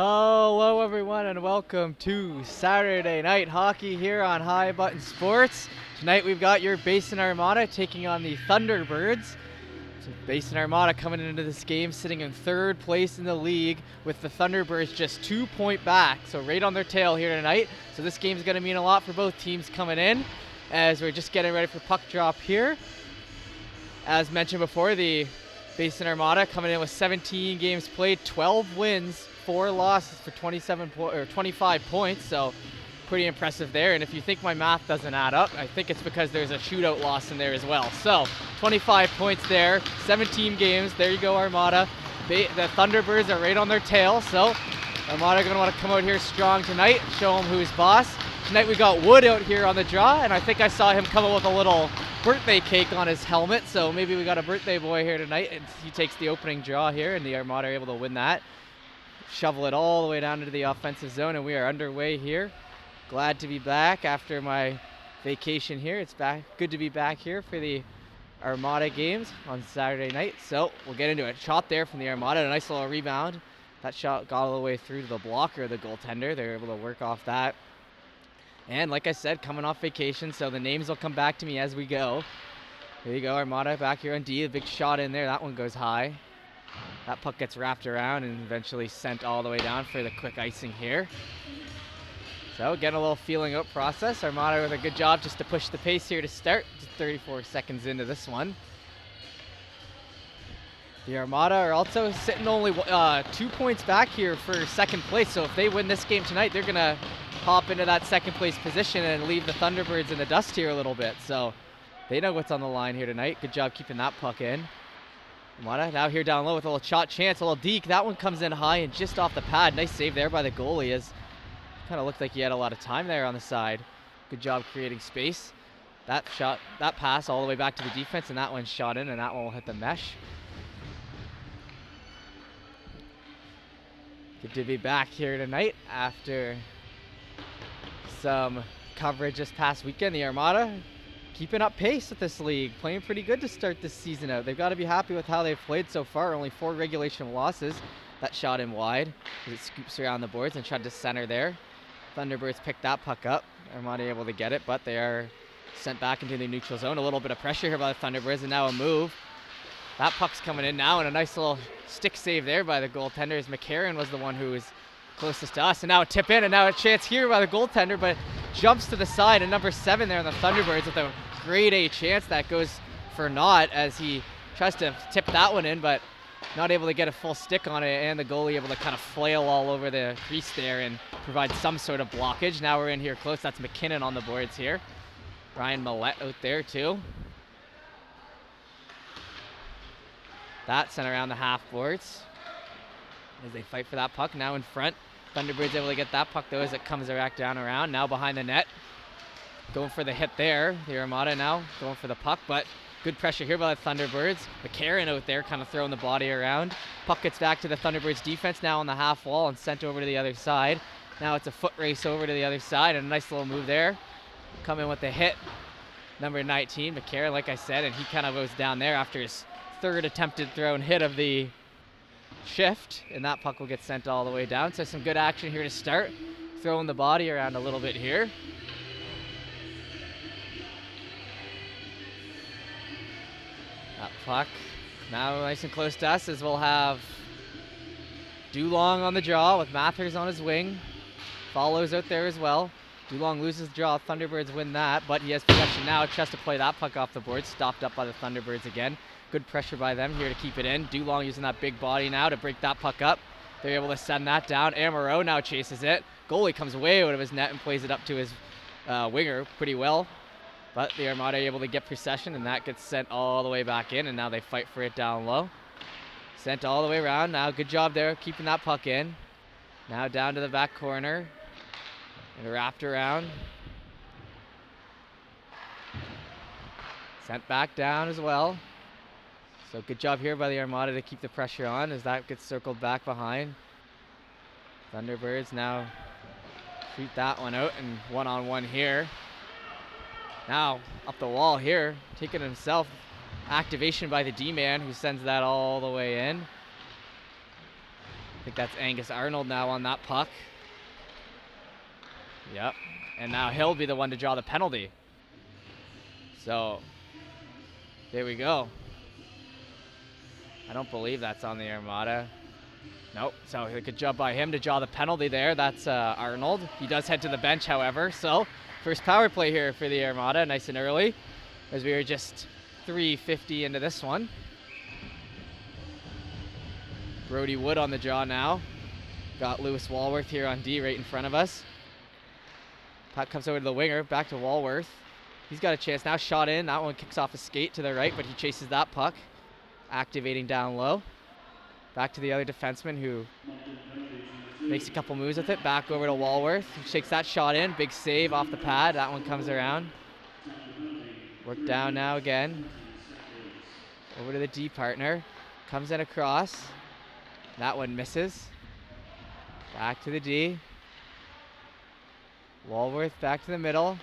Hello everyone and welcome to Saturday Night Hockey here on High Button Sports. Tonight we've got your Basin Armada taking on the Thunderbirds. So Basin Armada coming into this game sitting in third place in the league with the Thunderbirds just 2 point back. So right on their tail here tonight. So this game's going to mean a lot for both teams coming in as we're just getting ready for puck drop here. As mentioned before, the Basin Armada coming in with 17 games played, 12 wins, 4 losses for 25 points, so pretty impressive there. And if you think my math doesn't add up, I think it's because there's a shootout loss in there as well. So 25 points there, 17 games. There you go, Armada. The Thunderbirds are right on their tail, so Armada going to want to come out here strong tonight, show them who's boss. Tonight we got Wood out here on the draw, and I think I saw him come up with a little birthday cake on his helmet, so maybe we got a birthday boy here tonight, and he takes the opening draw here, and the Armada are able to win that. Shovel it all the way down into the offensive zone, and we are underway here. Glad to be back after my vacation here. It's good to be back here for the Armada games on Saturday night, so we'll get into it. Shot there from the Armada, a nice little rebound. That shot got all the way through to the blocker of the goaltender. They were able to work off that. And like I said, coming off vacation, so the names will come back to me as we go. There you go, Armada back here on D. The big shot in there. That one goes high. That puck gets wrapped around and eventually sent all the way down for the quick icing here. So getting a little feeling out process. Armada with a good job just to push the pace here to start. Just 34 seconds into this one. The Armada are also sitting only 2 points back here for second place. So if they win this game tonight, they're going to hop into that second place position and leave the Thunderbirds in the dust here a little bit. So they know what's on the line here tonight. Good job keeping that puck in. Armada now here down low with a little shot chance, a little deke. That one comes in high and just off the pad. Nice save there by the goalie, as kind of looked like he had a lot of time there on the side. Good job creating space. That shot, that pass all the way back to the defense, and that one shot in, and that one will hit the mesh. Good to be back here tonight after some coverage this past weekend. The Armada keeping up pace with this league, playing pretty good to start this season out. They've got to be happy with how they've played so far. Only 4 regulation losses. That shot in wide as it scoops around the boards and tried to center there. Thunderbirds picked that puck up. Armada able to get it, but they are sent back into the neutral zone. A little bit of pressure here by the Thunderbirds, and now a move. That puck's coming in now, and a nice little stick save there by the goaltender, as McCarron was the one who was closest to us. And now a tip in, and now a chance here by the goaltender, but jumps to the side, and number 7 there on the Thunderbirds with a grade A chance. That goes for naught as he tries to tip that one in, but not able to get a full stick on it, and the goalie able to kind of flail all over the crease there and provide some sort of blockage. Now we're in here close. That's McKinnon on the boards here. Ryan Millette out there too. That sent around the half boards as they fight for that puck. Now in front. Thunderbirds able to get that puck though as it comes back down around. Now behind the net. Going for the hit there. The Armada now going for the puck, but good pressure here by the Thunderbirds. McCarron out there kind of throwing the body around. Puck gets back to the Thunderbirds defense now on the half wall and sent over to the other side. Now it's a foot race over to the other side, and a nice little move there. Come in with the hit. Number 19, McCarron, like I said, and he kind of goes down there after his third attempted throw and hit of the shift, and that puck will get sent all the way down. So some good action here to start. Throwing the body around a little bit here. That puck now nice and close to us, as we'll have Dulong on the draw with Mathers on his wing. Follows out there as well. Dulong loses the draw. Thunderbirds win that, but he has possession now. Tries to play that puck off the board. Stopped up by the Thunderbirds again. Good pressure by them here to keep it in. Dulong using that big body now to break that puck up. They're able to send that down. Amaro now chases it. Goalie comes way out of his net and plays it up to his winger pretty well. But the Armada are able to get possession, and that gets sent all the way back in, and now they fight for it down low. Sent all the way around. Now good job there keeping that puck in. Now down to the back corner. And wrapped around. Sent back down as well. So good job here by the Armada to keep the pressure on as that gets circled back behind. Thunderbirds now shoot that one out, and one-on-one here. Now up the wall here, taking himself. Activation by the D-man, who sends that all the way in. think that's Angus Arnold now on that puck. Yep. And now he'll be the one to draw the penalty. So, there we go. I don't believe that's on the Armada. Nope. So a good job by him to draw the penalty there. That's Arnold. He does head to the bench, however. So, first power play here for the Armada, nice and early, as we were just 3:50 into this one. Brody Wood on the draw now. Got Lewis Walworth here on D right in front of us. Puck comes over to the winger, back to Walworth. He's got a chance now, shot in. That one kicks off a skate to the right, but he chases that puck, activating down low. Back to the other defenseman who makes a couple moves with it. Back over to Walworth. He shakes that shot in. Big save off the pad. That one comes around. Work down now again. Over to the D partner. Comes in across. That one misses. Back to the D. Walworth back to the middle.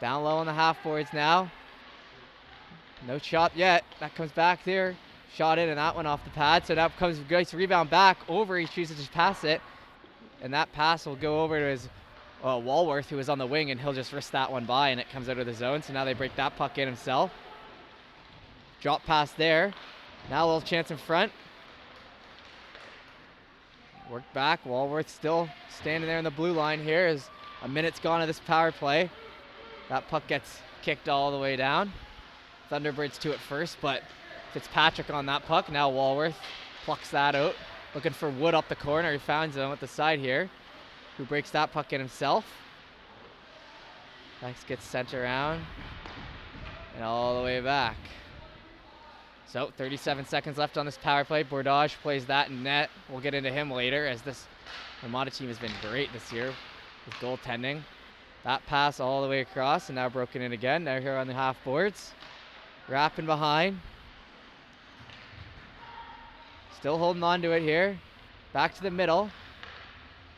Down low on the half boards now. No shot yet. That comes back there. Shot in and that one off the pad. So now comes a nice rebound back over. He chooses to just pass it. And that pass will go over to his Walworth, who is on the wing, and he'll just wrist that one by, and it comes out of the zone. So now they break that puck in himself. Drop pass there. Now a little chance in front. Work back. Walworth still standing there in the blue line here as a minute's gone of this power play. That puck gets kicked all the way down. Thunderbirds to it first, but Fitzpatrick on that puck. Now Walworth plucks that out. Looking for Wood up the corner. He finds him at the side here, who breaks that puck in himself. Next gets sent around and all the way back. So 37 seconds left on this power play. Bordage plays that in net. We'll get into him later, as this Armada team has been great this year with goaltending. That pass all the way across and now broken in again. Now here on the half boards. Wrapping behind. Still holding on to it here. Back to the middle.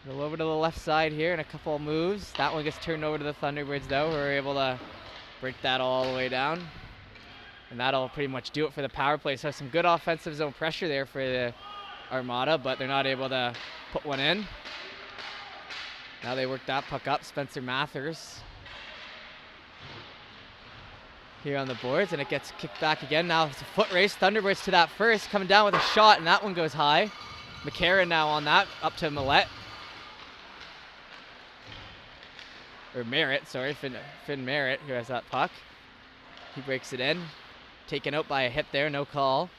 Go over to the left side here and a couple of moves. That one gets turned over to the Thunderbirds though, who are able to break that all the way down. And that'll pretty much do it for the power play. So some good offensive zone pressure there for the Armada, but they're not able to put one in. Now they work that puck up. Spencer Mathers here on the boards, and it gets kicked back again. Now it's a foot race. Thunderbirds to that first, coming down with a shot, and that one goes high. McCarron now on that, up to Millette. Or Merritt, sorry, Finn Merritt, who has that puck. He breaks it in. Taken out by a hit there, no call.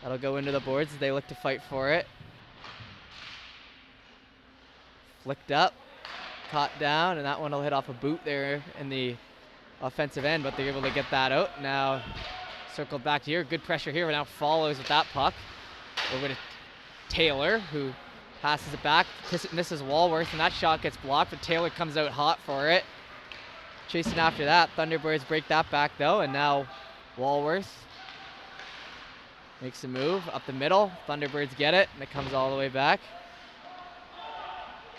That'll go into the boards as they look to fight for it. Flicked up, caught down, and that one will hit off a boot there in the offensive end, but they're able to get that out. Now circled back to here. Good pressure here, but now follows with that puck. Over to Taylor, who passes it back, misses Walworth, and that shot gets blocked, but Taylor comes out hot for it. Chasing after that. Thunderbirds break that back though, and now Walworth makes a move up the middle. Thunderbirds get it, and it comes all the way back.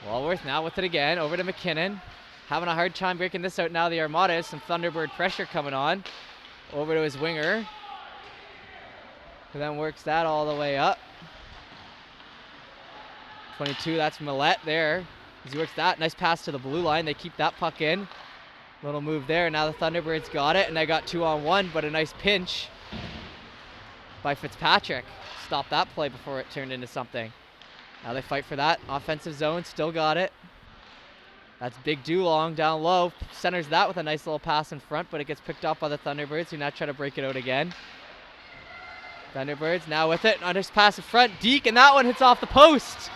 Walworth now with it again, over to McKinnon. Having a hard time breaking this out now, the Armada has some Thunderbird pressure coming on. Over to his winger, who then works that all the way up. 22, that's Millette there. As he works that, nice pass to the blue line. They keep that puck in. Little move there. Now the Thunderbirds got it, and they got 2-on-1, but a nice pinch by Fitzpatrick. Stopped that play before it turned into something. Now they fight for that. Offensive zone, still got it. That's Big Dulong down low. Centers that with a nice little pass in front, but it gets picked up by the Thunderbirds, who now try to break it out again. Thunderbirds now with it. A nice pass in front. Deke, and that one hits off the post.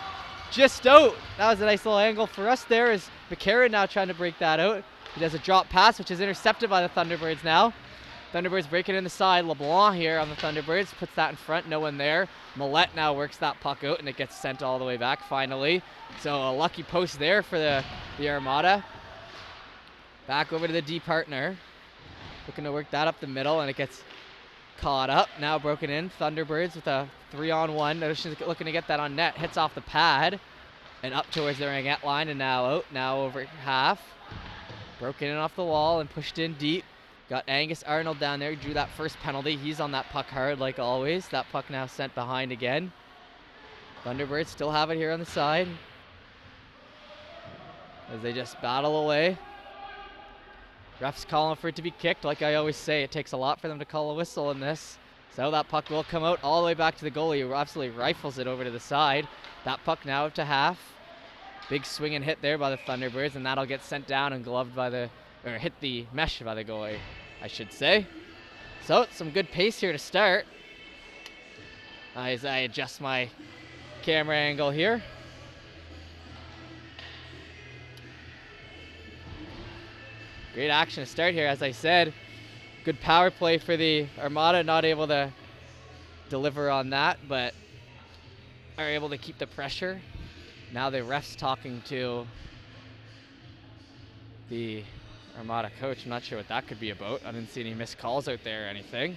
Just out. That was a nice little angle for us there, as McCarron now trying to break that out. He does a drop pass, which is intercepted by the Thunderbirds now. Thunderbirds breaking in the side. LeBlanc here on the Thunderbirds puts that in front. No one there. Millette now works that puck out, and it gets sent all the way back finally. So a lucky post there for the Armada. Back over to the D partner. Looking to work that up the middle, and it gets caught up. Now broken in. Thunderbirds with a 3-on-1. Notice looking to get that on net. Hits off the pad and up towards the ringette line, and now out. Now over half. Broken in off the wall and pushed in deep. Got Angus Arnold down there. He drew that first penalty. He's on that puck hard like always. That puck now sent behind again. Thunderbirds still have it here on the side as they just battle away. Ref's calling for it to be kicked. Like I always say, it takes a lot for them to call a whistle in this. So that puck will come out all the way back to the goalie, who absolutely rifles it over to the side. That puck now up to half. Big swing and hit there by the Thunderbirds, and that'll get sent down and gloved by the, or hit the mesh by the goalie, I should say. So some good pace here to start. As I adjust my camera angle here. Great action to start here, as I said. Good power play for the Armada, not able to deliver on that, but are able to keep the pressure. Now the ref's talking to the Armada coach. I'm not sure what that could be about. I didn't see any missed calls out there or anything.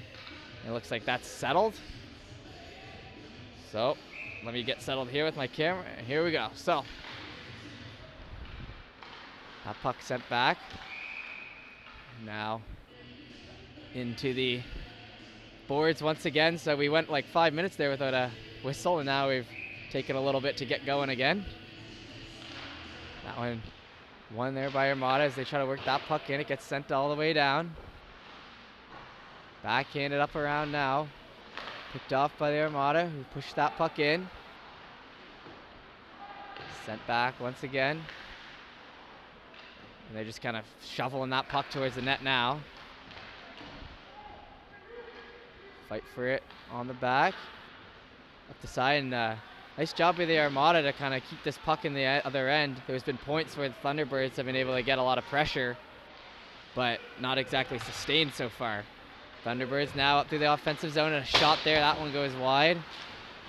It looks like that's settled. So let me get settled here with my camera. Here we go. So that puck sent back. Now into the boards once again. So we went like 5 minutes there without a whistle, and now we've taken a little bit to get going again. That one won there by Armada as they try to work that puck in. It gets sent all the way down. Backhanded up around now. Picked off by the Armada, who pushed that puck in. Sent back once again. And they're just kind of shoveling that puck towards the net now. Fight for it on the back. Up the side, and nice job by the Armada to kind of keep this puck in the other end. There's been points where the Thunderbirds have been able to get a lot of pressure, but not exactly sustained so far. Thunderbirds now up through the offensive zone, and a shot there. That one goes wide.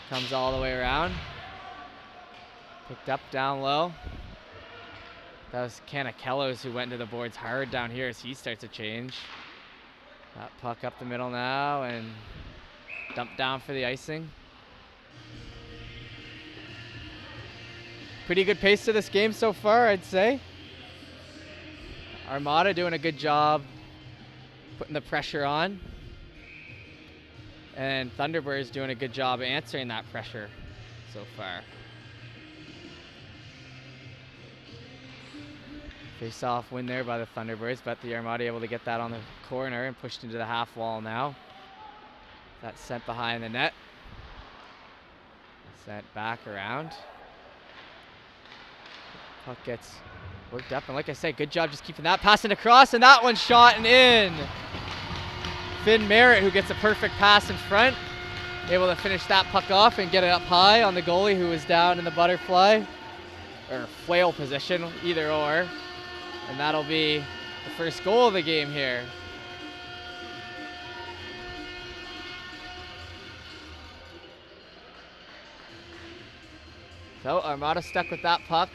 Comes all the way around. Picked up down low. That was Canakellos who went into the boards hard down here as he starts to change. That puck up the middle now and dumped down for the icing. Pretty good pace to this game so far, I'd say. Armada doing a good job putting the pressure on. And Thunderbirds doing a good job answering that pressure so far. Face-off win there by the Thunderbirds, but the Armada able to get that on the corner and pushed into the half wall now. That's sent behind the net. Sent back around. Puck gets worked up, and like I said, good job just keeping that passing across, and that one shot and in. Finn Merritt, who gets a perfect pass in front, able to finish that puck off and get it up high on the goalie, who was down in the butterfly or flail position, either or. And that'll be the first goal of the game here. So Armada stuck with that puck.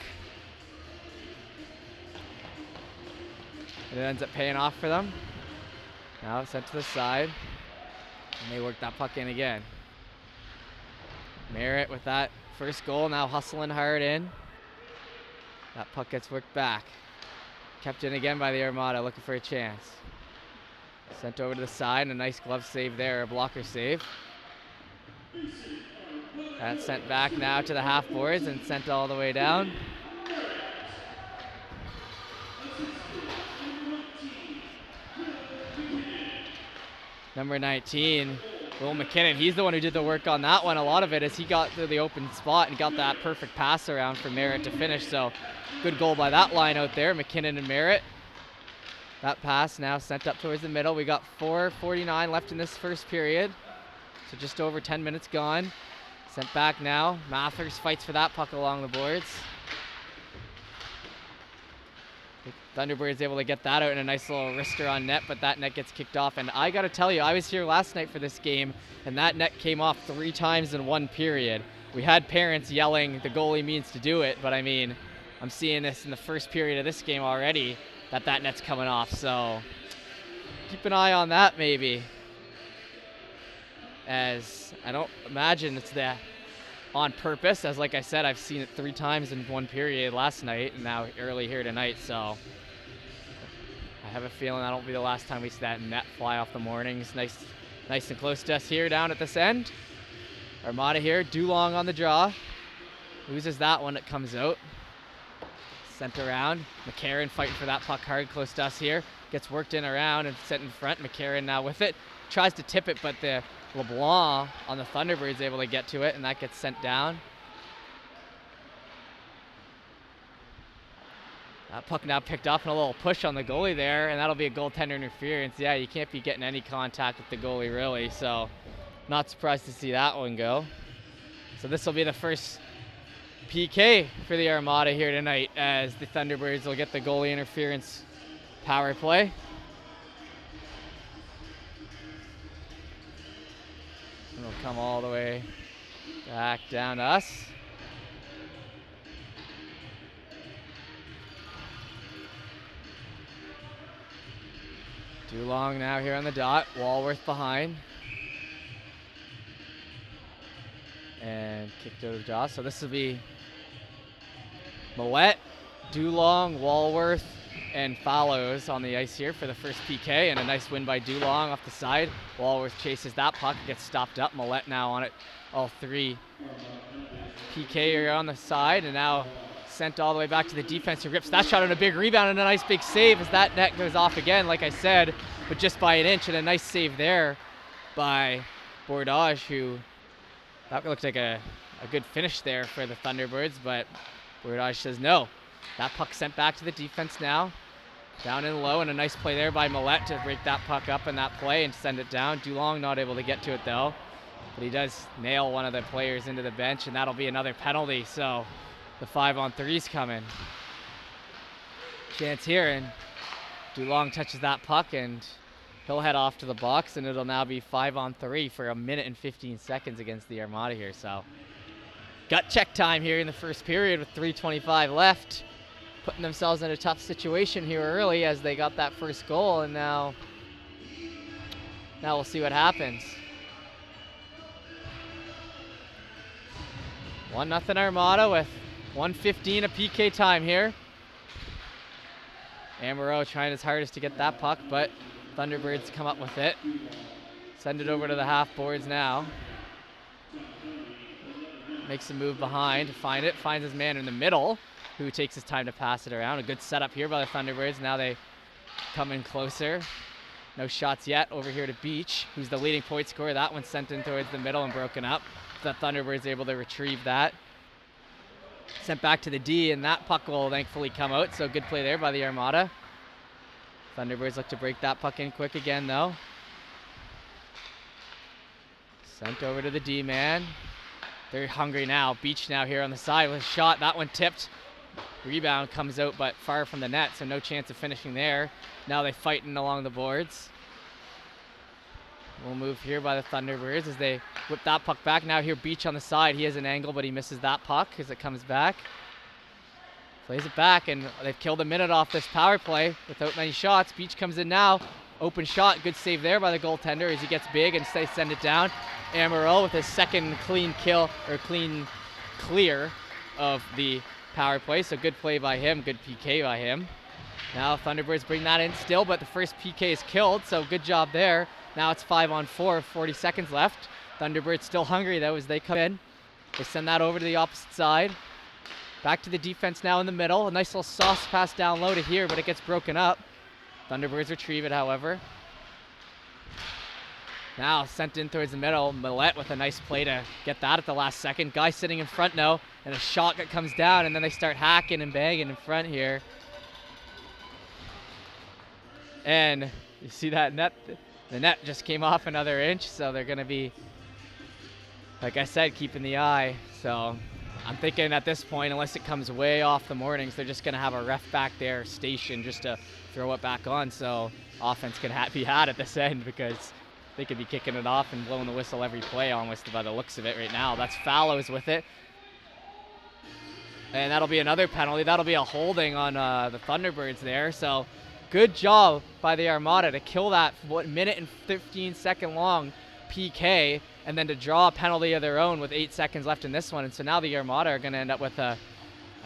And it ends up paying off for them. Now it's sent to the side. And they work that puck in again. Merritt with that first goal, now hustling hard in. That puck gets worked back. Kept in again by the Armada, looking for a chance. Sent over to the side, and a nice glove save there, a blocker save. That's sent back now to the half boards and sent all the way down. Number 19, Will McKinnon, he's the one who did the work on that one. A lot of it is he got to the open spot and got that perfect pass around for Merritt to finish. So good goal by that line out there, McKinnon and Merritt. That pass now sent up towards the middle. We got 4:49 left in this first period. So just over 10 minutes gone. Sent back now. Mathers fights for that puck along the boards. Thunderbirds able to get that out in a nice little wrister on net, but that net gets kicked off. And I got to tell you, I was here last night for this game, and that net came off 3 times in one period. We had parents yelling the goalie means to do it, but I mean, I'm seeing this in the first period of this game already, that net's coming off. So keep an eye on that maybe, as I don't imagine it's the on purpose, as like I said, I've seen it 3 times in one period last night and now early here tonight. So I have a feeling that'll be the last time we see that net fly off the moorings. Nice and close to us here down at this end. Armada here, Dulong on the draw. Loses that one, it comes out. Sent around. McCarron fighting for that puck hard close to us here. Gets worked in around and sent in front. McCarron now with it. Tries to tip it, but the LeBlanc on the Thunderbirds able to get to it, and that gets sent down. That puck now picked up and a little push on the goalie there, and that'll be a goaltender interference. Yeah, you can't be getting any contact with the goalie really, so not surprised to see that one go. So this will be the first PK for the Armada here tonight, as the Thunderbirds will get the goalie interference power play. It'll come all the way back down to us. Dulong now here on the dot. Walworth behind. And kicked out of the jaw. So this will be Millette, Dulong, Walworth, and Fallows on the ice here for the first PK, and a nice win by Dulong off the side. Walworth chases that puck, gets stopped up. Millette now on it. All three PK are on the side, and now sent all the way back to the defense, who rips that shot on a big rebound and a nice big save as that net goes off again, like I said, but just by an inch, and a nice save there by Bordage, who that looked like a good finish there for the Thunderbirds, but Bordage says no. That puck sent back to the defense now. Down and low, and a nice play there by Millette to break that puck up in that play and send it down. Dulong not able to get to it though, but he does nail one of the players into the bench, and that'll be another penalty, so the 5-on-3's coming. Chance here, and Dulong touches that puck, and he'll head off to the box, and it'll now be 5-on-3 for 1 minute and 15 seconds against the Armada here. So gut check time here in the first period with 3:25 left. Putting themselves in a tough situation here early as they got that first goal, and now we'll see what happens. 1-0 Armada with 1:15 of PK time here. Amaro trying his hardest to get that puck, but Thunderbirds come up with it. Send it over to the half boards now. Makes a move behind to find it, finds his man in the middle, who takes his time to pass it around. A good setup here by the Thunderbirds. Now they come in closer. No shots yet over here to Beach, who's the leading point scorer. That one sent in towards the middle and broken up. The Thunderbirds able to retrieve that. Sent back to the D, and that puck will thankfully come out. So good play there by the Armada. Thunderbirds look to break that puck in quick again though. Sent over to the D man. They're hungry now. Beach now here on the side with a shot. That one tipped. Rebound comes out, but far from the net, so no chance of finishing there. Now they fighting along the boards. We'll move here by the Thunderbirds as they whip that puck back. Now here Beach on the side. He has an angle, but he misses that puck as it comes back. Plays it back, and they've killed a minute off this power play without many shots. Beach comes in now. Open shot. Good save there by the goaltender as he gets big and they send it down. Amaro with his second clean kill, or clean clear of the power play. So good play by him. Good PK by him. Now Thunderbirds bring that in still, but the first PK is killed, so good job there. Now it's 5-on-4, 40 seconds left. Thunderbirds still hungry though as they come in. They send that over to the opposite side. Back to the defense now in the middle. A nice little sauce pass down low to here, but it gets broken up. Thunderbirds retrieve it, however. Now sent in towards the middle. Millette with a nice play to get that at the last second. Guy sitting in front now, and a shot that comes down, and then they start hacking and banging in front here. And you see that net, the net just came off another inch, so they're going to be, like I said, keeping the eye. So I'm thinking at this point, unless it comes way off the mornings, they're just going to have a ref back there stationed just to throw it back on, so offense can be had at this end, because they could be kicking it off and blowing the whistle every play almost by the looks of it right now. That's Fallows with it. And that'll be another penalty. That'll be a holding on the Thunderbirds there. So good job by the Armada to kill that 1 minute and 15-second long PK, and then to draw a penalty of their own with 8 seconds left in this one. And so now the Armada are going to end up with a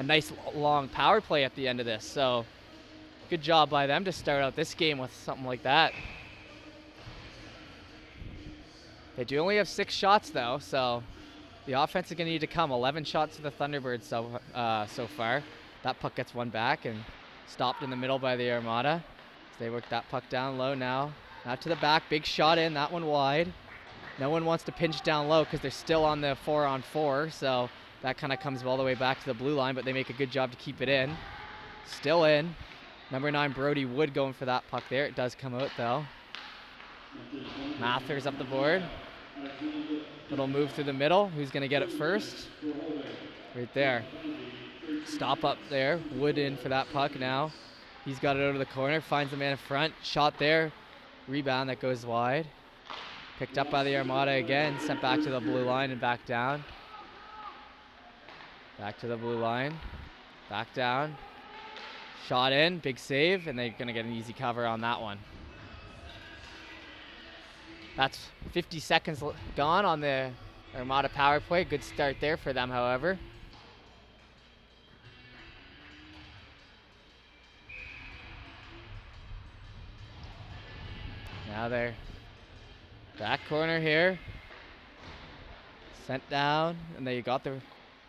nice long power play at the end of this. So good job by them to start out this game with something like that. They do only have 6 shots though, so The offense is going to need to come. 11 shots to the Thunderbirds so far. That puck gets one back and stopped in the middle by the Armada. So they work that puck down low now. Out to the back, big shot in, that one wide. No one wants to pinch down low because they're still on the 4-on-4, so that kind of comes all the way back to the blue line, but they make a good job to keep it in. Still in. Number 9, Brody Wood going for that puck there. It does come out though. Mathers up the board. Little move through the middle. Who's going to get it first? Right there. Stop up there. Wood in for that puck now. He's got it out of the corner. Finds the man in front. Shot there. Rebound that goes wide. Picked up by the Armada again. Sent back to the blue line and back down. Back to the blue line. Back down. Shot in. Big save. And they're going to get an easy cover on that one. That's 50 seconds gone on the Armada power play. Good start there for them, however. Now they're back corner here. Sent down, and they got their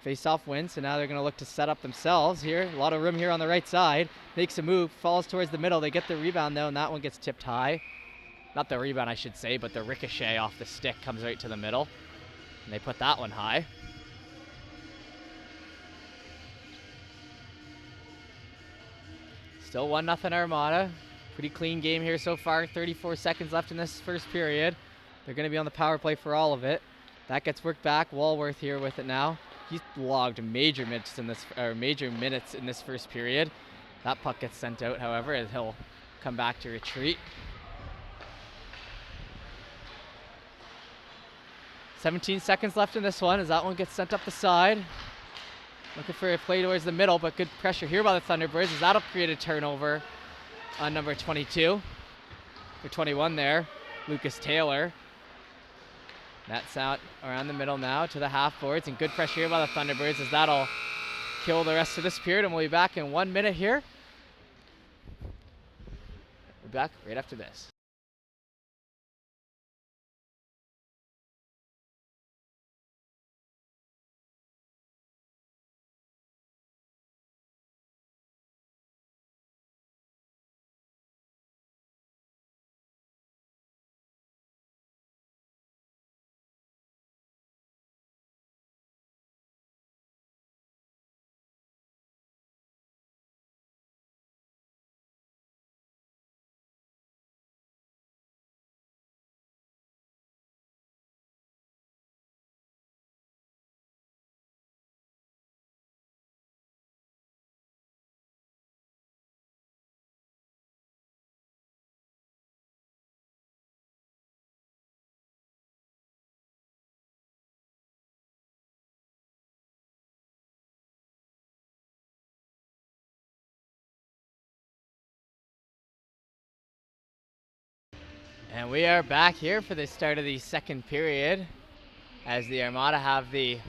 face-off win, so now they're going to look to set up themselves here. A lot of room here on the right side. Makes a move, falls towards the middle. They get the rebound, though, and that one gets tipped high. Not the rebound, I should say, but the ricochet off the stick comes right to the middle. And they put that one high. Still 1-0 Armada. Pretty clean game here so far. 34 seconds left in this first period. They're going to be on the power play for all of it. That gets worked back. Walworth here with it now. He's logged major minutes in this first period. That puck gets sent out, however, as he'll come back to retreat. 17 seconds left in this one as that one gets sent up the side. Looking for a play towards the middle, but good pressure here by the Thunderbirds as that'll create a turnover on number 22. Or 21 there, Lucas Taylor. That's out around the middle now to the half boards, and good pressure here by the Thunderbirds as that'll kill the rest of this period, and we'll be back in 1 minute here. We're back right after this. And we are back here for the start of the second period as the Armada have the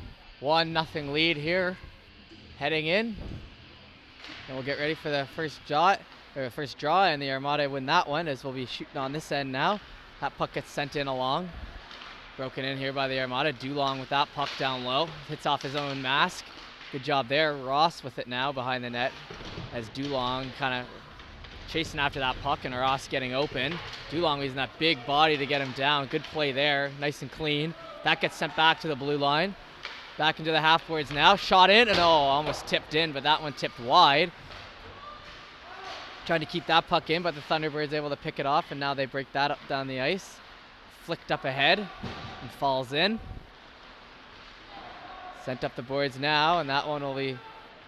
1-0 lead here heading in. And we'll get ready for the first draw, and the Armada win that one as we'll be shooting on this end now. That puck gets sent in along. Broken in here by the Armada. Dulong with that puck down low. Hits off his own mask. Good job there. Ross with it now behind the net as Dulong kind of chasing after that puck and Ross getting open. Dulong using that big body to get him down. Good play there, nice and clean. That gets sent back to the blue line. Back into the half boards now. Shot in, and almost tipped in, but that one tipped wide. Trying to keep that puck in, but the Thunderbirds able to pick it off, and now they break that up down the ice. Flicked up ahead and falls in. Sent up the boards now, and that one will be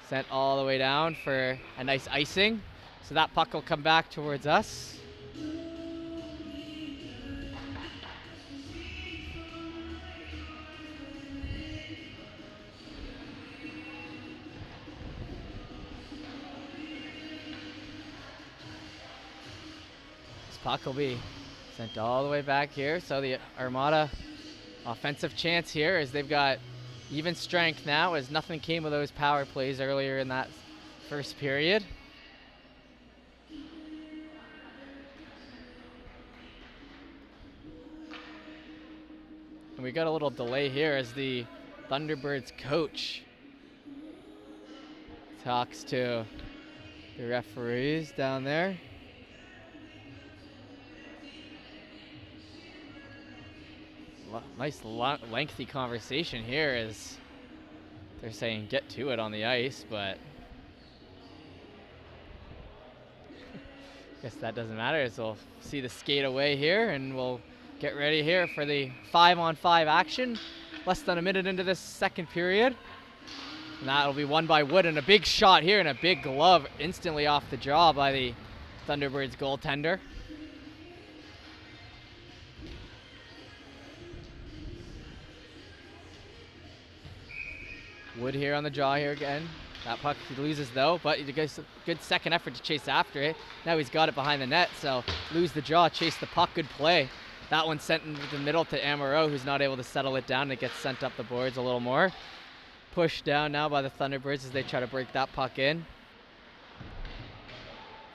sent all the way down for a nice icing. So that puck will come back towards us. This puck will be sent all the way back here. So the Armada offensive chance here as they've got even strength now as nothing came of those power plays earlier in that first period. And we got a little delay here as the Thunderbirds coach talks to the referees down there. Nice lengthy conversation here as they're saying get to it on the ice, but guess that doesn't matter, so we'll see the skate away here and we'll get ready here for the 5-on-5 action. Less than a minute into this second period. And that'll be won by Wood, and a big shot here and a big glove instantly off the draw by the Thunderbirds goaltender. Wood here on the draw here again. That puck he loses though, but he gets a good second effort to chase after it. Now he's got it behind the net, so lose the draw, chase the puck, good play. That one sent into the middle to Amaro, who's not able to settle it down. It gets sent up the boards a little more. Pushed down now by the Thunderbirds as they try to break that puck in.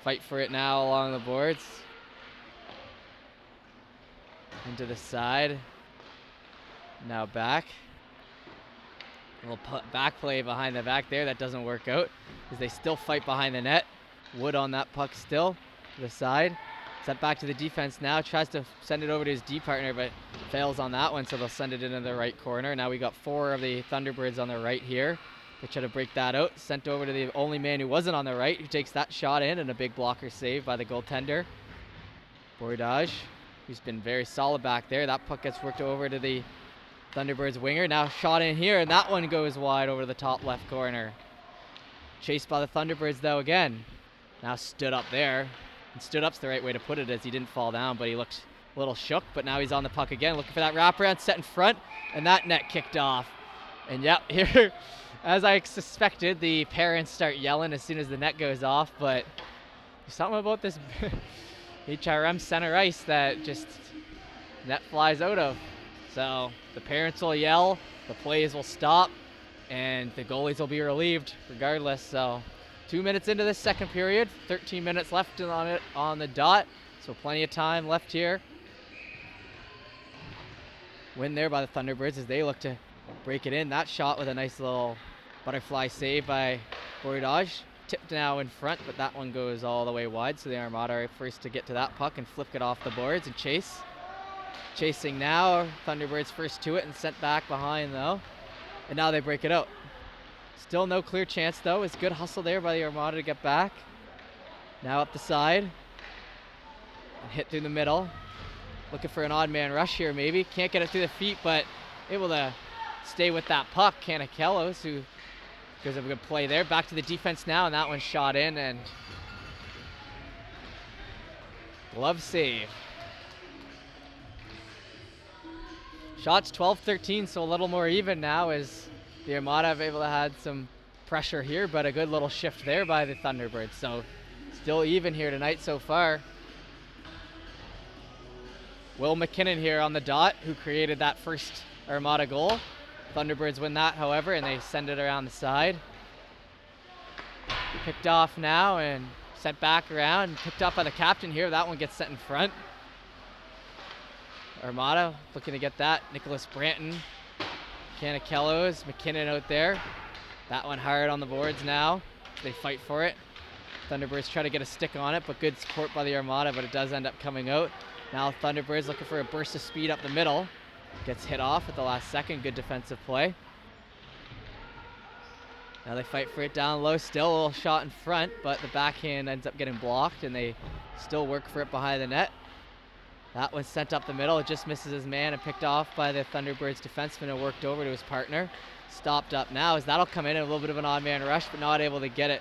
Fight for it now along the boards. Into the side. Now back. A little back play behind the back there. That doesn't work out as they still fight behind the net. Wood on that puck still to the side. Sent back to the defense now. Tries to send it over to his D partner, but fails on that one, so they'll send it into the right corner. Now we got 4 of the Thunderbirds on the right here. They try to break that out. Sent over to the only man who wasn't on the right, who takes that shot in, and a big blocker save by the goaltender, Bourdage, who's been very solid back there. That puck gets worked over to the Thunderbirds winger. Now shot in here, and that one goes wide over the top left corner. Chased by the Thunderbirds though again. Now stood up there. And stood up's the right way to put it, as he didn't fall down, but he looked a little shook. But now he's on the puck again, looking for that wraparound, set in front, and that net kicked off. And yep, here, as I suspected, the parents start yelling as soon as the net goes off, but there's something about this HRM center ice that just net flies out of. So the parents will yell, the plays will stop, and the goalies will be relieved regardless. So 2 minutes into this second period, 13 minutes left on it on the dot, so plenty of time left here. Win there by the Thunderbirds as they look to break it in. That shot with a nice little butterfly save by Bourdage. Tipped now in front, but that one goes all the way wide, so the Armada are first to get to that puck and flip it off the boards and chase. Chasing now, Thunderbirds first to it and sent back behind though, and now they break it out. Still no clear chance though. It's good hustle there by the Armada to get back. Now up the side. And hit through the middle. Looking for an odd man rush here maybe. Can't get it through the feet, but able to stay with that puck. Canicellos, who goes up a good play there. Back to the defense now, and that one shot in, and glove save. Shots 12-13, so a little more even now as the Armada have able to had some pressure here, but a good little shift there by the Thunderbirds. So still even here tonight so far. Will McKinnon here on the dot, who created that first Armada goal. Thunderbirds win that, however, and they send it around the side. Picked off now and sent back around, picked up by the captain here. That one gets set in front. Armada looking to get that. Nicholas Branton, Canicellos, McKinnon out there. That one hard on the boards now. They fight for it. Thunderbirds try to get a stick on it, but good support by the Armada, but it does end up coming out. Now Thunderbirds looking for a burst of speed up the middle. Gets hit off at the last second. Good defensive play. Now they fight for it down low. Still a little shot in front, but the backhand ends up getting blocked, and they still work for it behind the net. That one sent up the middle. It just misses his man and picked off by the Thunderbirds defenseman and worked over to his partner. Stopped up now as that'll come in a little bit of an odd man rush, but not able to get it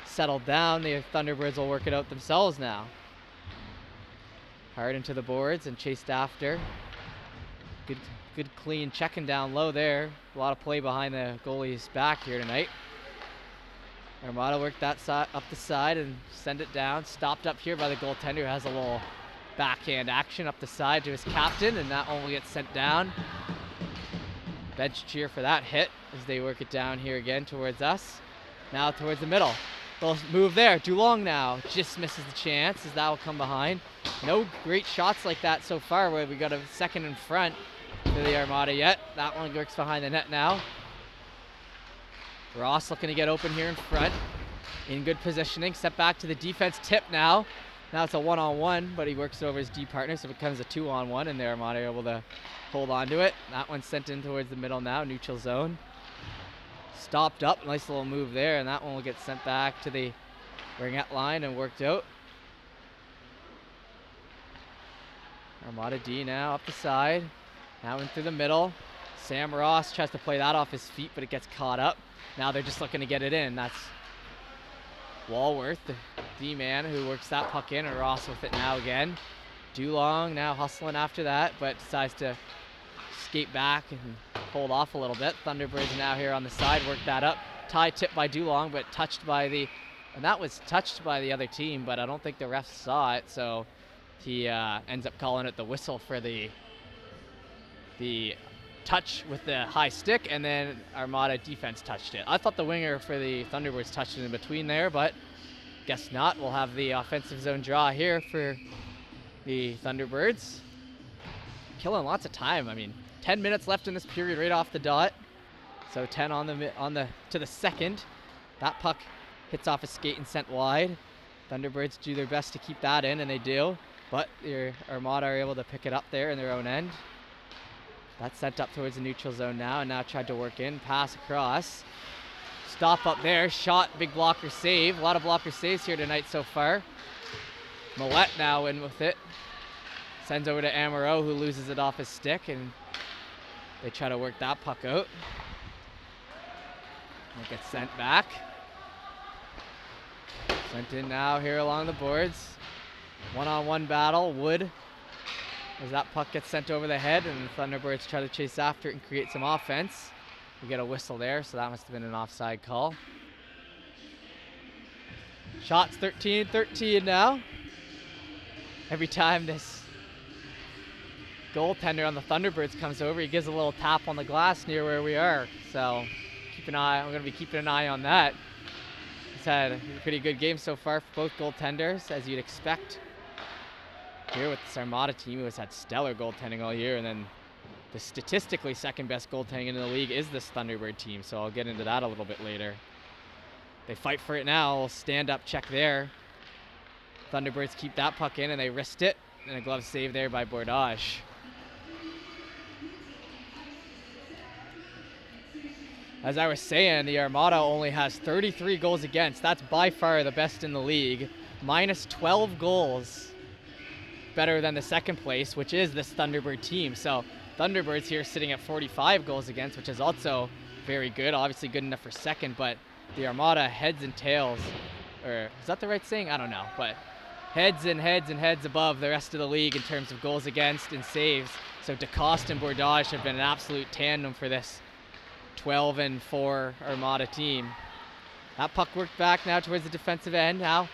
settled down. The Thunderbirds will work it out themselves now. Hard into the boards and chased after. Good clean checking down low there. A lot of play behind the goalie's back here tonight. Armada worked that side up the side and send it down. Stopped up here by the goaltender, who has a little backhand action up the side to his captain, and that one will get sent down. Bench cheer for that hit as they work it down here again towards us. Now towards the middle. They'll move there. Dulong now just misses the chance as that will come behind. No great shots like that so far, where we got a second in front to the Armada yet. That one works behind the net now. Ross looking to get open here in front. In good positioning. Set back to the defense. Tip now. Now it's a one-on-one, but he works over his D partner, so it becomes a two-on-one, and the Armada are able to hold on to it. That one's sent in towards the middle now, neutral zone. Stopped up, nice little move there, and that one will get sent back to the ringette line and worked out. Armada D now up the side. Now in through the middle. Sam Ross tries to play that off his feet, but it gets caught up. Now they're just looking to get it in. That's Walworth, the D-man, who works that puck in, and Ross with it now again. Dulong now hustling after that, but decides to skate back and hold off a little bit. Thunderbirds now here on the side, work that up. Tie tip by Dulong, but touched by the, and that was touched by the other team, but I don't think the refs saw it, so he ends up calling it the whistle for the touch with the high stick, and then Armada defense touched it. I thought the winger for the Thunderbirds touched it in between there, but guess not. We'll have the offensive zone draw here for the Thunderbirds. Killing lots of time. I mean, 10 minutes left in this period right off the dot. So 10 on the to the second. That puck hits off a skate and sent wide. Thunderbirds do their best to keep that in, and they do, but the Armada are able to pick it up there in their own end. That's sent up towards the neutral zone now, and now tried to work in, pass across. Stop up there, shot, big blocker save. A lot of blocker saves here tonight so far. Millette now in with it. Sends over to Amaro, who loses it off his stick, and they try to work that puck out. It gets sent back. Sent in now here along the boards. One-on-one battle, Wood. As that puck gets sent over the head, and the Thunderbirds try to chase after it and create some offense. We get a whistle there, so that must have been an offside call. Shots 13-13 now. Every time this goaltender on the Thunderbirds comes over, he gives a little tap on the glass near where we are. So keep an eye. I'm going to be keeping an eye on that. He's had a pretty good game so far for both goaltenders, as you'd expect. Here with this Armada team, who has had stellar goaltending all year, and then the statistically second best goaltending in the league is this Thunderbird team, so I'll get into that a little bit later. They fight for it now. Stand up check there. Thunderbirds keep that puck in, and they wrist it, and a glove save there by Bordage. As I was saying, the Armada only has 33 goals against. That's by far the best in the league. Minus 12 goals. Better than the second place, which is this Thunderbird team. So Thunderbirds here sitting at 45 goals against, which is also very good. Obviously good enough for second, but the Armada heads and tails, or is that the right saying? I don't know, but heads and heads and heads above the rest of the league in terms of goals against and saves. So DeCoste and Bordage have been an absolute tandem for this 12-4 Armada team. That puck worked back now towards the defensive end. Now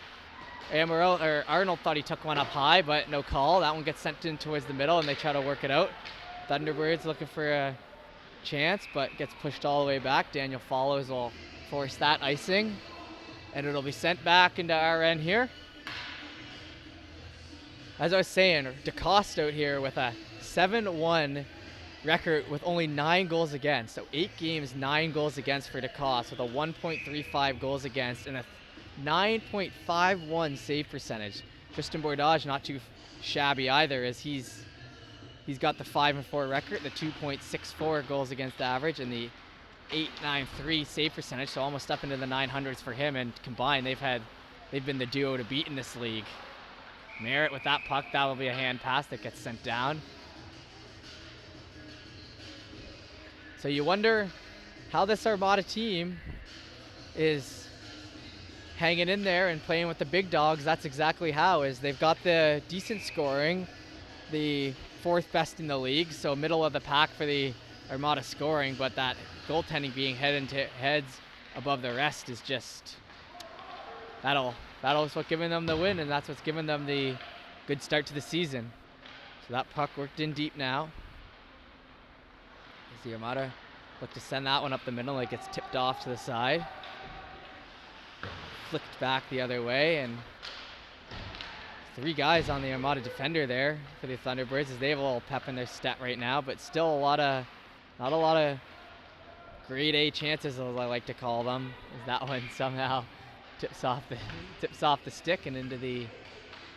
Arnold thought he took one up high, but no call. That one gets sent in towards the middle, and they try to work it out. Thunderbirds looking for a chance, but gets pushed all the way back. Daniel Follows will force that icing, and it'll be sent back into our end here. As I was saying, DeCoste out here with a 7-1 record with only 9 goals against. So 8 games, 9 goals against for DeCoste, with a 1.35 goals against and a 9.51 save percentage. Tristan Bordage not too shabby either, as he's got the 5-4 record, the 2.64 goals against average, and the 8.93 save percentage, so almost up into the 900s for him. And combined, they've been the duo to beat in this league. Merritt with that puck, that will be a hand pass that gets sent down. So you wonder how this Armada team is hanging in there and playing with the big dogs. That's exactly how, is they've got the decent scoring, the 4th best in the league, so middle of the pack for the Armada scoring, but that goaltending being heads above the rest is just, that'll is what's giving them the win, and that's what's giving them the good start to the season. So that puck worked in deep now. As the Armada look to send that one up the middle, it gets tipped off to the side. Flicked back the other way, and 3 guys on the Armada defender there for the Thunderbirds, as they have a little pep in their step right now, but still not a lot of grade A chances, as I like to call them, as that one somehow tips off the stick and into the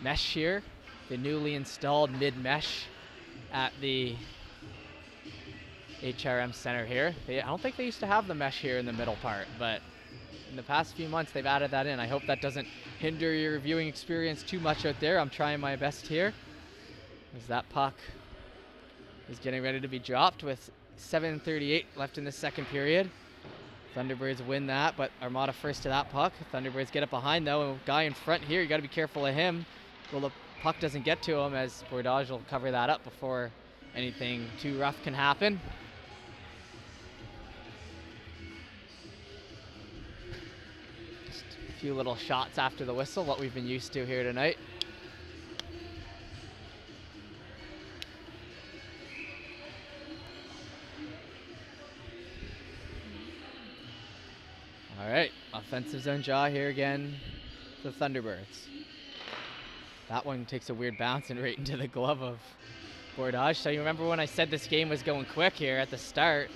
mesh here. The newly installed mid-mesh at the HRM Center here. I don't think they used to have the mesh here in the middle part, but in the past few months they've added that in. I hope that doesn't hinder your viewing experience too much out there. I'm trying my best here. As that puck is getting ready to be dropped with 7:38 left in the second period. Thunderbirds win that, but Armada first to that puck. Thunderbirds get it behind though. Guy in front here, you got to be careful of him. Well, the puck doesn't get to him, as Bordage will cover that up before anything too rough can happen. Just a few little shots after the whistle, what we've been used to here tonight. All right, offensive zone draw here again for the Thunderbirds. That one takes a weird bounce and right into the glove of Bordage. So you remember when I said this game was going quick here at the start?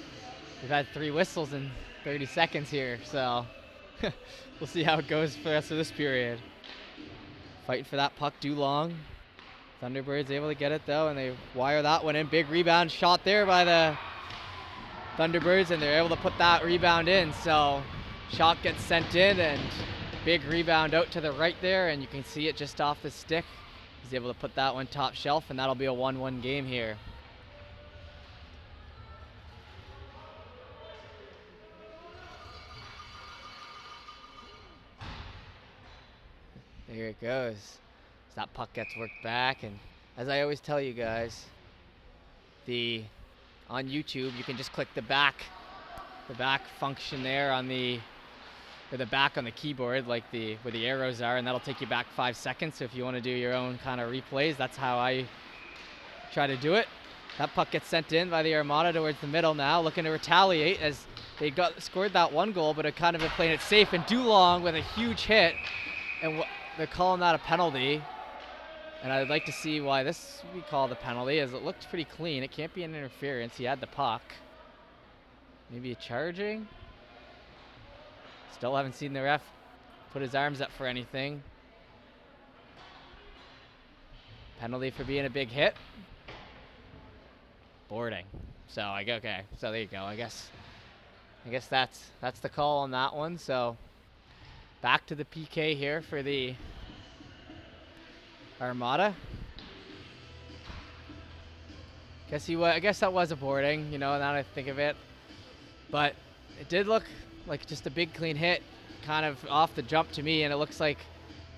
We've had 3 whistles in 30 seconds here, so we'll see how it goes for the rest of this period. Fighting for that puck too long. Thunderbirds able to get it though, and they wire that one in. Big rebound shot there by the Thunderbirds, and they're able to put that rebound in. So shot gets sent in, and big rebound out to the right there, and you can see it just off the stick. He's able to put that one top shelf, and that'll be a 1-1 game here. There it goes. As that puck gets worked back, and as I always tell you guys, on YouTube you can just click the back function there on the back on the keyboard, like where the arrows are, and that'll take you back 5 seconds. So if you want to do your own kind of replays, that's how I try to do it. That puck gets sent in by the Armada towards the middle now, looking to retaliate as they scored that 1 goal, but have kind of been playing it safe. And Dulong with a huge hit, and they're calling that a penalty. And I'd like to see why this we call the penalty, as it looked pretty clean. It can't be an interference. He had the puck. Maybe a charging. Still haven't seen the ref put his arms up for anything. Penalty for being a big hit. Boarding. So okay. So there you go. I guess that's the call on that one. So back to the PK here for the Armada. I guess that was a boarding, now that I think of it. But it did look like just a big clean hit kind of off the jump to me, and it looks like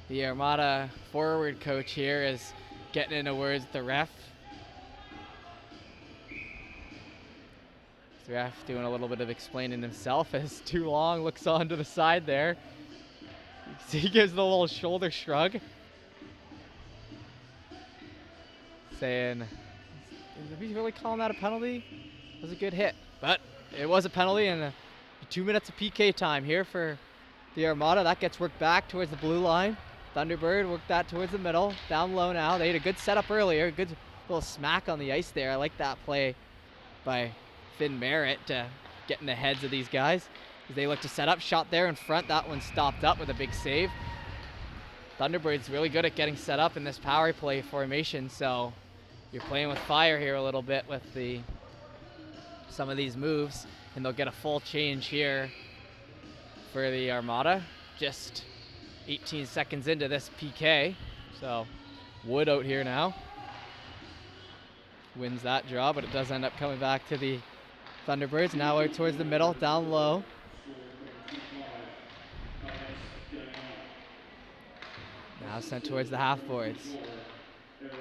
the Armada forward coach here is getting into words with the ref. The ref doing a little bit of explaining himself as Too Long looks on to the side there. You can see he gives the little shoulder shrug, saying, "Are we really calling that a penalty? It was a good hit." But it was a penalty, and 2 minutes of PK time here for the Armada. That gets worked back towards the blue line. Thunderbird worked that towards the middle. Down low now. They had a good setup earlier. Good little smack on the ice there. I like that play by Finn Merritt to get in the heads of these guys as they look to set up. Shot there in front. That one stopped up with a big save. Thunderbirds really good at getting set up in this power play formation, so you're playing with fire here a little bit with some of these moves, and they'll get a full change here for the Armada. Just 18 seconds into this PK. So Wood out here now. Wins that draw, but it does end up coming back to the Thunderbirds. Now out towards the middle, down low. Now sent towards the half boards.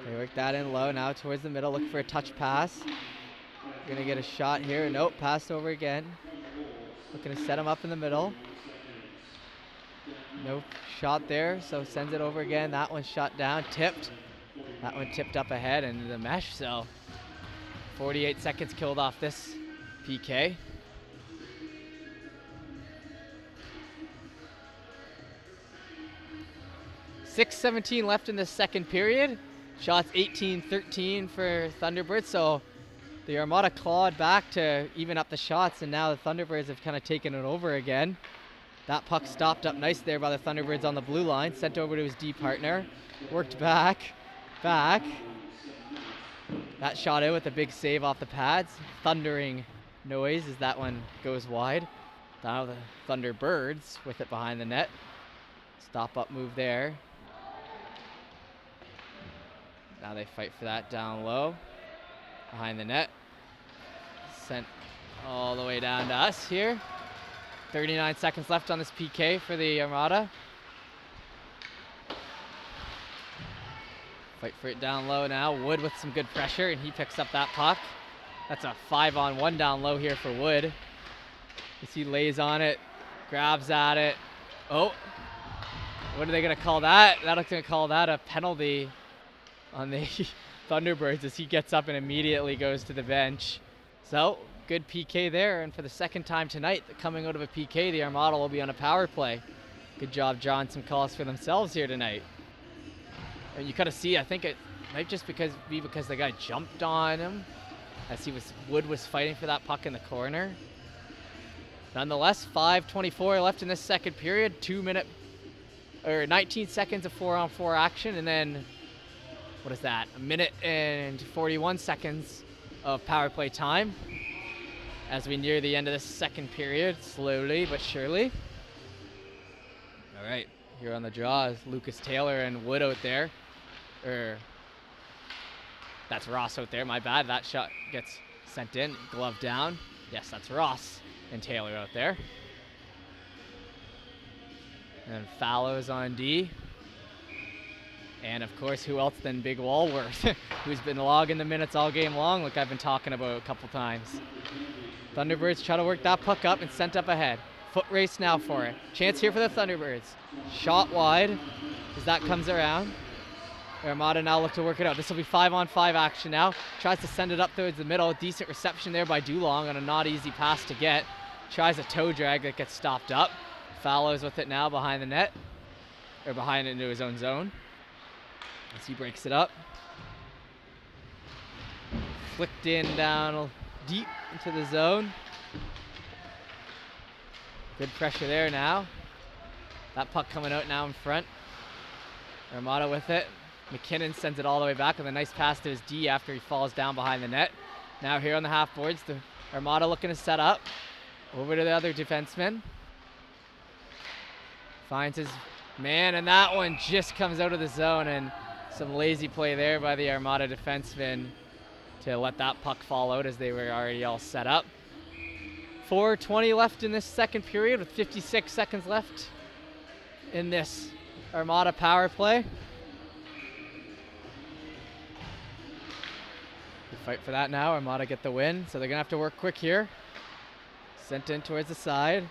They work that in low, now towards the middle, looking for a touch pass. Gonna get a shot here. Nope, passed over again. Looking to set him up in the middle. No shot there, so sends it over again. That one shot down, tipped. That one tipped up ahead into the mesh, so 48 seconds killed off this PK. .6:17 left in the second period. Shots 18-13 for Thunderbirds, so The Armada clawed back to even up the shots, and now the Thunderbirds have kind of taken it over again. That puck stopped up nice there by the Thunderbirds on the blue line, sent over to his D partner, worked back. That shot in with a big save off the pads. Thundering noise as that one goes wide. Now the Thunderbirds with it behind the net. Stop up move there. Now they fight for that down low. Behind the net. Sent all the way down to us here. 39 seconds left on this PK for the Armada. Fight for it down low now. Wood with some good pressure, and he picks up that puck. That's a 5-on-1 down low here for Wood. As he lays on it, grabs at it. Oh, what are they going to call that? They're going to call that a penalty on the Thunderbirds as he gets up and immediately goes to the bench. So, good PK there, and for the second time tonight, coming out of a PK, the Armada will be on a power play. Good job drawing some calls for themselves here tonight. And you kind of see, I think it might just be because the guy jumped on him as Wood was fighting for that puck in the corner. Nonetheless, 5:24 left in this second period, 19 seconds of 4-on-4 action, and then, what is that, a minute and 41 seconds of power play time as we near the end of this second period, slowly but surely. All right, here on the draw is Lucas Taylor and Wood out there. That's Ross out there, my bad. That shot gets sent in, glove down. Yes, that's Ross and Taylor out there. And Fallows on D. And of course, who else than Big Walworth, who's been logging the minutes all game long, like I've been talking about a couple times. Thunderbirds try to work that puck up and sent up ahead. Foot race now for it. Chance here for the Thunderbirds. Shot wide as that comes around. Armada now look to work it out. This will be 5-on-5 action now. Tries to send it up towards the middle. Decent reception there by Dulong on a not easy pass to get. Tries a toe drag that gets stopped up. Fallows with it now behind the net. Or behind it into his own zone. As he breaks it up. Flicked in down deep into the zone. Good pressure there now. That puck coming out now in front. Armada with it. McKinnon sends it all the way back with a nice pass to his D after he falls down behind the net. Now here on the half boards, the Armada looking to set up. Over to the other defenseman. Finds his man, and that one just comes out of the zone, and some lazy play there by the Armada defenseman to let that puck fall out as they were already all set up. 4:20 left in this second period with 56 seconds left in this Armada power play. We fight for that now. Armada get the win, so they're going to have to work quick here. Sent in towards the side.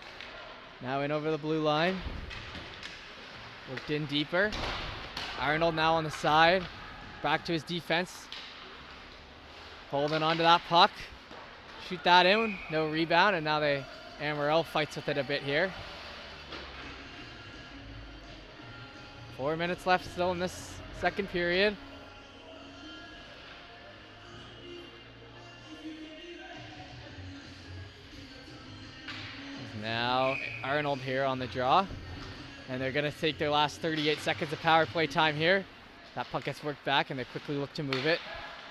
Now in over the blue line. Worked in deeper. Arnold now on the side. Back to his defense. Holding onto that puck. Shoot that in. No rebound, and now Amaral fights with it a bit here. 4 minutes left still in this second period. Now Arnold here on the draw. And they're going to take their last 38 seconds of power play time here. That puck gets worked back, and they quickly look to move it.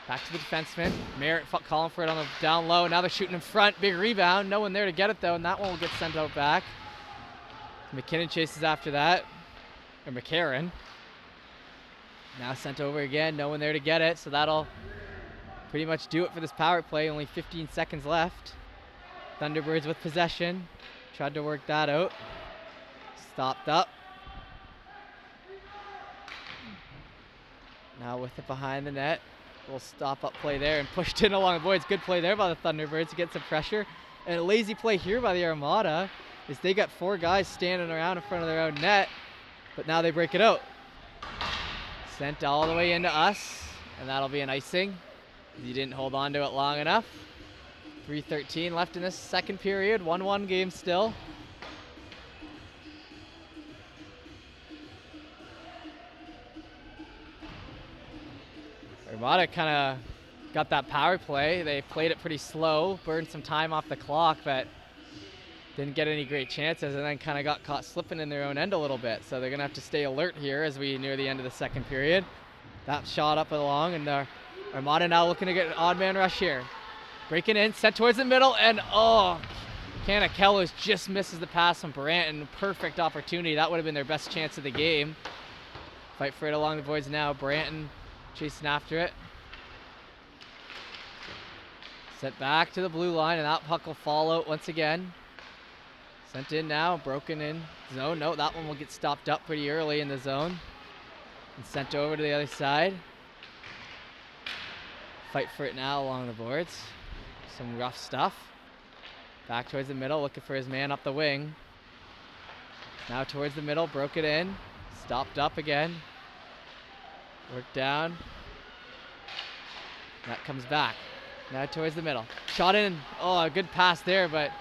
Back to the defenseman. Merritt calling for it on the down low. Now they're shooting in front. Big rebound. No one there to get it, though, and that one will get sent out back. McKinnon chases after that. Or McCarron. Now sent over again. No one there to get it, so that'll pretty much do it for this power play. Only 15 seconds left. Thunderbirds with possession. Tried to work that out. Stopped up. Now with it behind the net. Little stop up play there and pushed in along the boards. Good play there by the Thunderbirds to get some pressure. And a lazy play here by the Armada is they got 4 guys standing around in front of their own net, but now they break it out. Sent all the way into us, and that'll be an icing. You didn't hold on to it long enough. 3:13 left in this second period. 1-1 game still. Armada kind of got that power play. They played it pretty slow, burned some time off the clock, but didn't get any great chances, and then kind of got caught slipping in their own end a little bit. So they're going to have to stay alert here as we near the end of the second period. That shot up along, and Armada now looking to get an odd man rush here. Breaking in, sent towards the middle, and Canakellos just misses the pass from Branton. Perfect opportunity. That would have been their best chance of the game. Fight for it along the boards now. Branton chasing after it. Sent back to the blue line, and that puck will fall out once again. Sent in now, broken in zone. No, that one will get stopped up pretty early in the zone. And sent over to the other side. Fight for it now along the boards. Some rough stuff. Back towards the middle, looking for his man up the wing. Now towards the middle, broke it in. Stopped up again. Worked down. That comes back. Now towards the middle. Shot in. Oh, a good pass there, but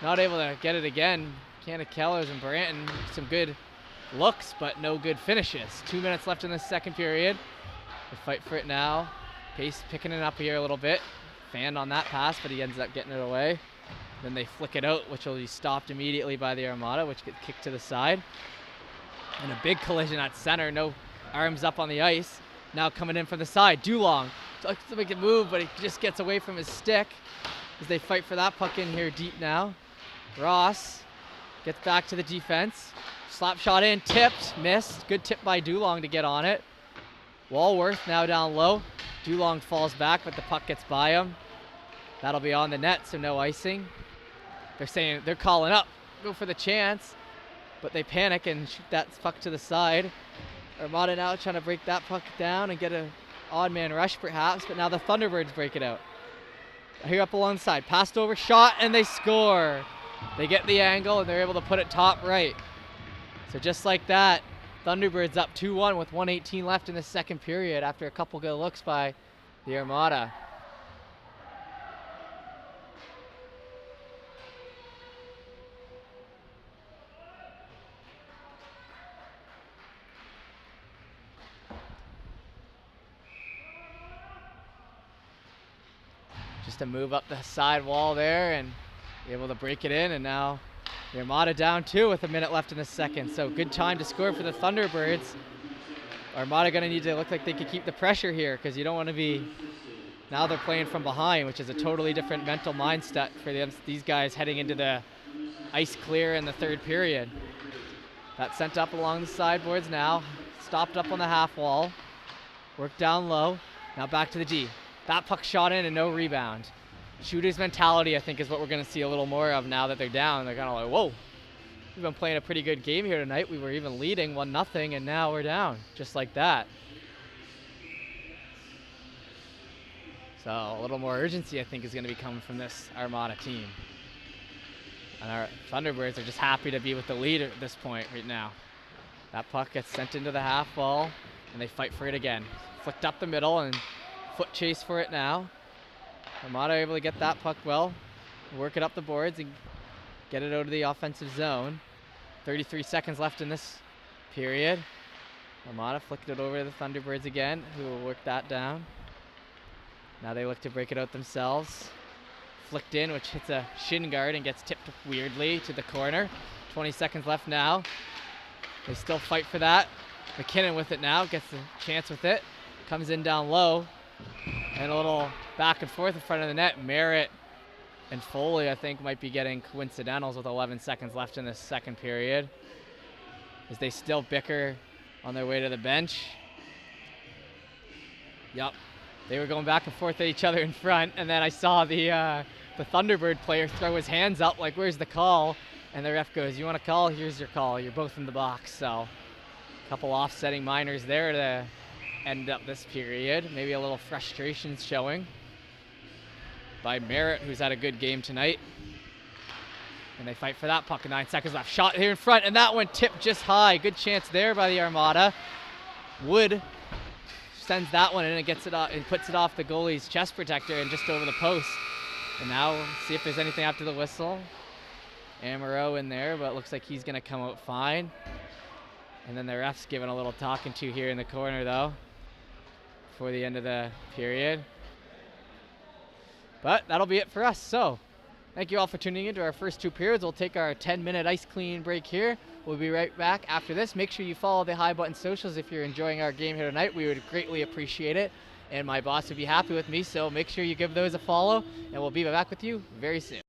not able to get it again. Canakellos and Branton, some good looks, but no good finishes. 2 minutes left in the second period. They fight for it now. Pace picking it up here a little bit. Fanned on that pass, but he ends up getting it away. Then they flick it out, which will be stopped immediately by the Armada, which gets kicked to the side. And a big collision at center. No arms up on the ice. Now coming in from the side. Dulong tries to make a move, but he just gets away from his stick as they fight for that puck in here deep now. Ross gets back to the defense. Slap shot in, tipped, missed. Good tip by Dulong to get on it. Walworth now down low. Dulong falls back, but the puck gets by him. That'll be on the net, so no icing. They're calling up, go for the chance, but they panic and shoot that puck to the side. Armada now trying to break that puck down and get an odd man rush perhaps, but now the Thunderbirds break it out. Here up alongside, passed over, shot, and they score. They get the angle and they're able to put it top right. So just like that, Thunderbirds up 2-1 with 1:18 left in the second period after a couple good looks by the Armada. Just to move up the side wall there and be able to break it in, and now the Armada down 2 with a minute left in the second. So good time to score for the Thunderbirds. Armada gonna need to look like they could keep the pressure here, because you don't want to be, now they're playing from behind, which is a totally different mental mindset for these guys heading into the ice clear in the third period. That sent up along the sideboards now, stopped up on the half wall, worked down low, now back to the D. That puck shot in and no rebound. Shooter's mentality, I think, is what we're going to see a little more of now that they're down. They're kind of like, whoa, we've been playing a pretty good game here tonight. We were even leading 1-0, and now we're down, just like that. So a little more urgency, I think, is going to be coming from this Armada team. And our Thunderbirds are just happy to be with the lead at this point right now. That puck gets sent into the half wall, and they fight for it again. Flicked up the middle, and foot chase for it now. Armada able to get that puck well, work it up the boards and get it out of the offensive zone. 33 seconds left in this period. Armada flicked it over to the Thunderbirds again, who will work that down. Now they look to break it out themselves. Flicked in, which hits a shin guard and gets tipped weirdly to the corner. 20 seconds left now. They still fight for that. McKinnon with it now, gets the chance with it. Comes in down low. And a little back and forth in front of the net. Merritt and Foley, I think, might be getting coincidentals with 11 seconds left in this second period, as they still bicker on their way to the bench. Yup, they were going back and forth at each other in front, and then I saw the Thunderbird player throw his hands up like, where's the call? And the ref goes, you want a call? Here's your call. You're both in the box. So a couple offsetting minors there to end up this period. Maybe a little frustration showing by Merritt, who's had a good game tonight. And they fight for that puck. 9 seconds left. Shot here in front, and that one tipped just high. Good chance there by the Armada. Wood sends that one in and gets it off, and puts it off the goalie's chest protector and just over the post. And now we'll see if there's anything after the whistle. Amaro in there, but it looks like he's going to come out fine. And then the ref's giving a little talking to here in the corner, though, before the end of the period. But that'll be it for us. So thank you all for tuning in to our first 2 periods. We'll take our 10-minute ice clean break here. We'll be right back after this. Make sure you follow the High Button socials if you're enjoying our game here tonight. We would greatly appreciate it. And my boss would be happy with me, so make sure you give those a follow, and we'll be back with you very soon.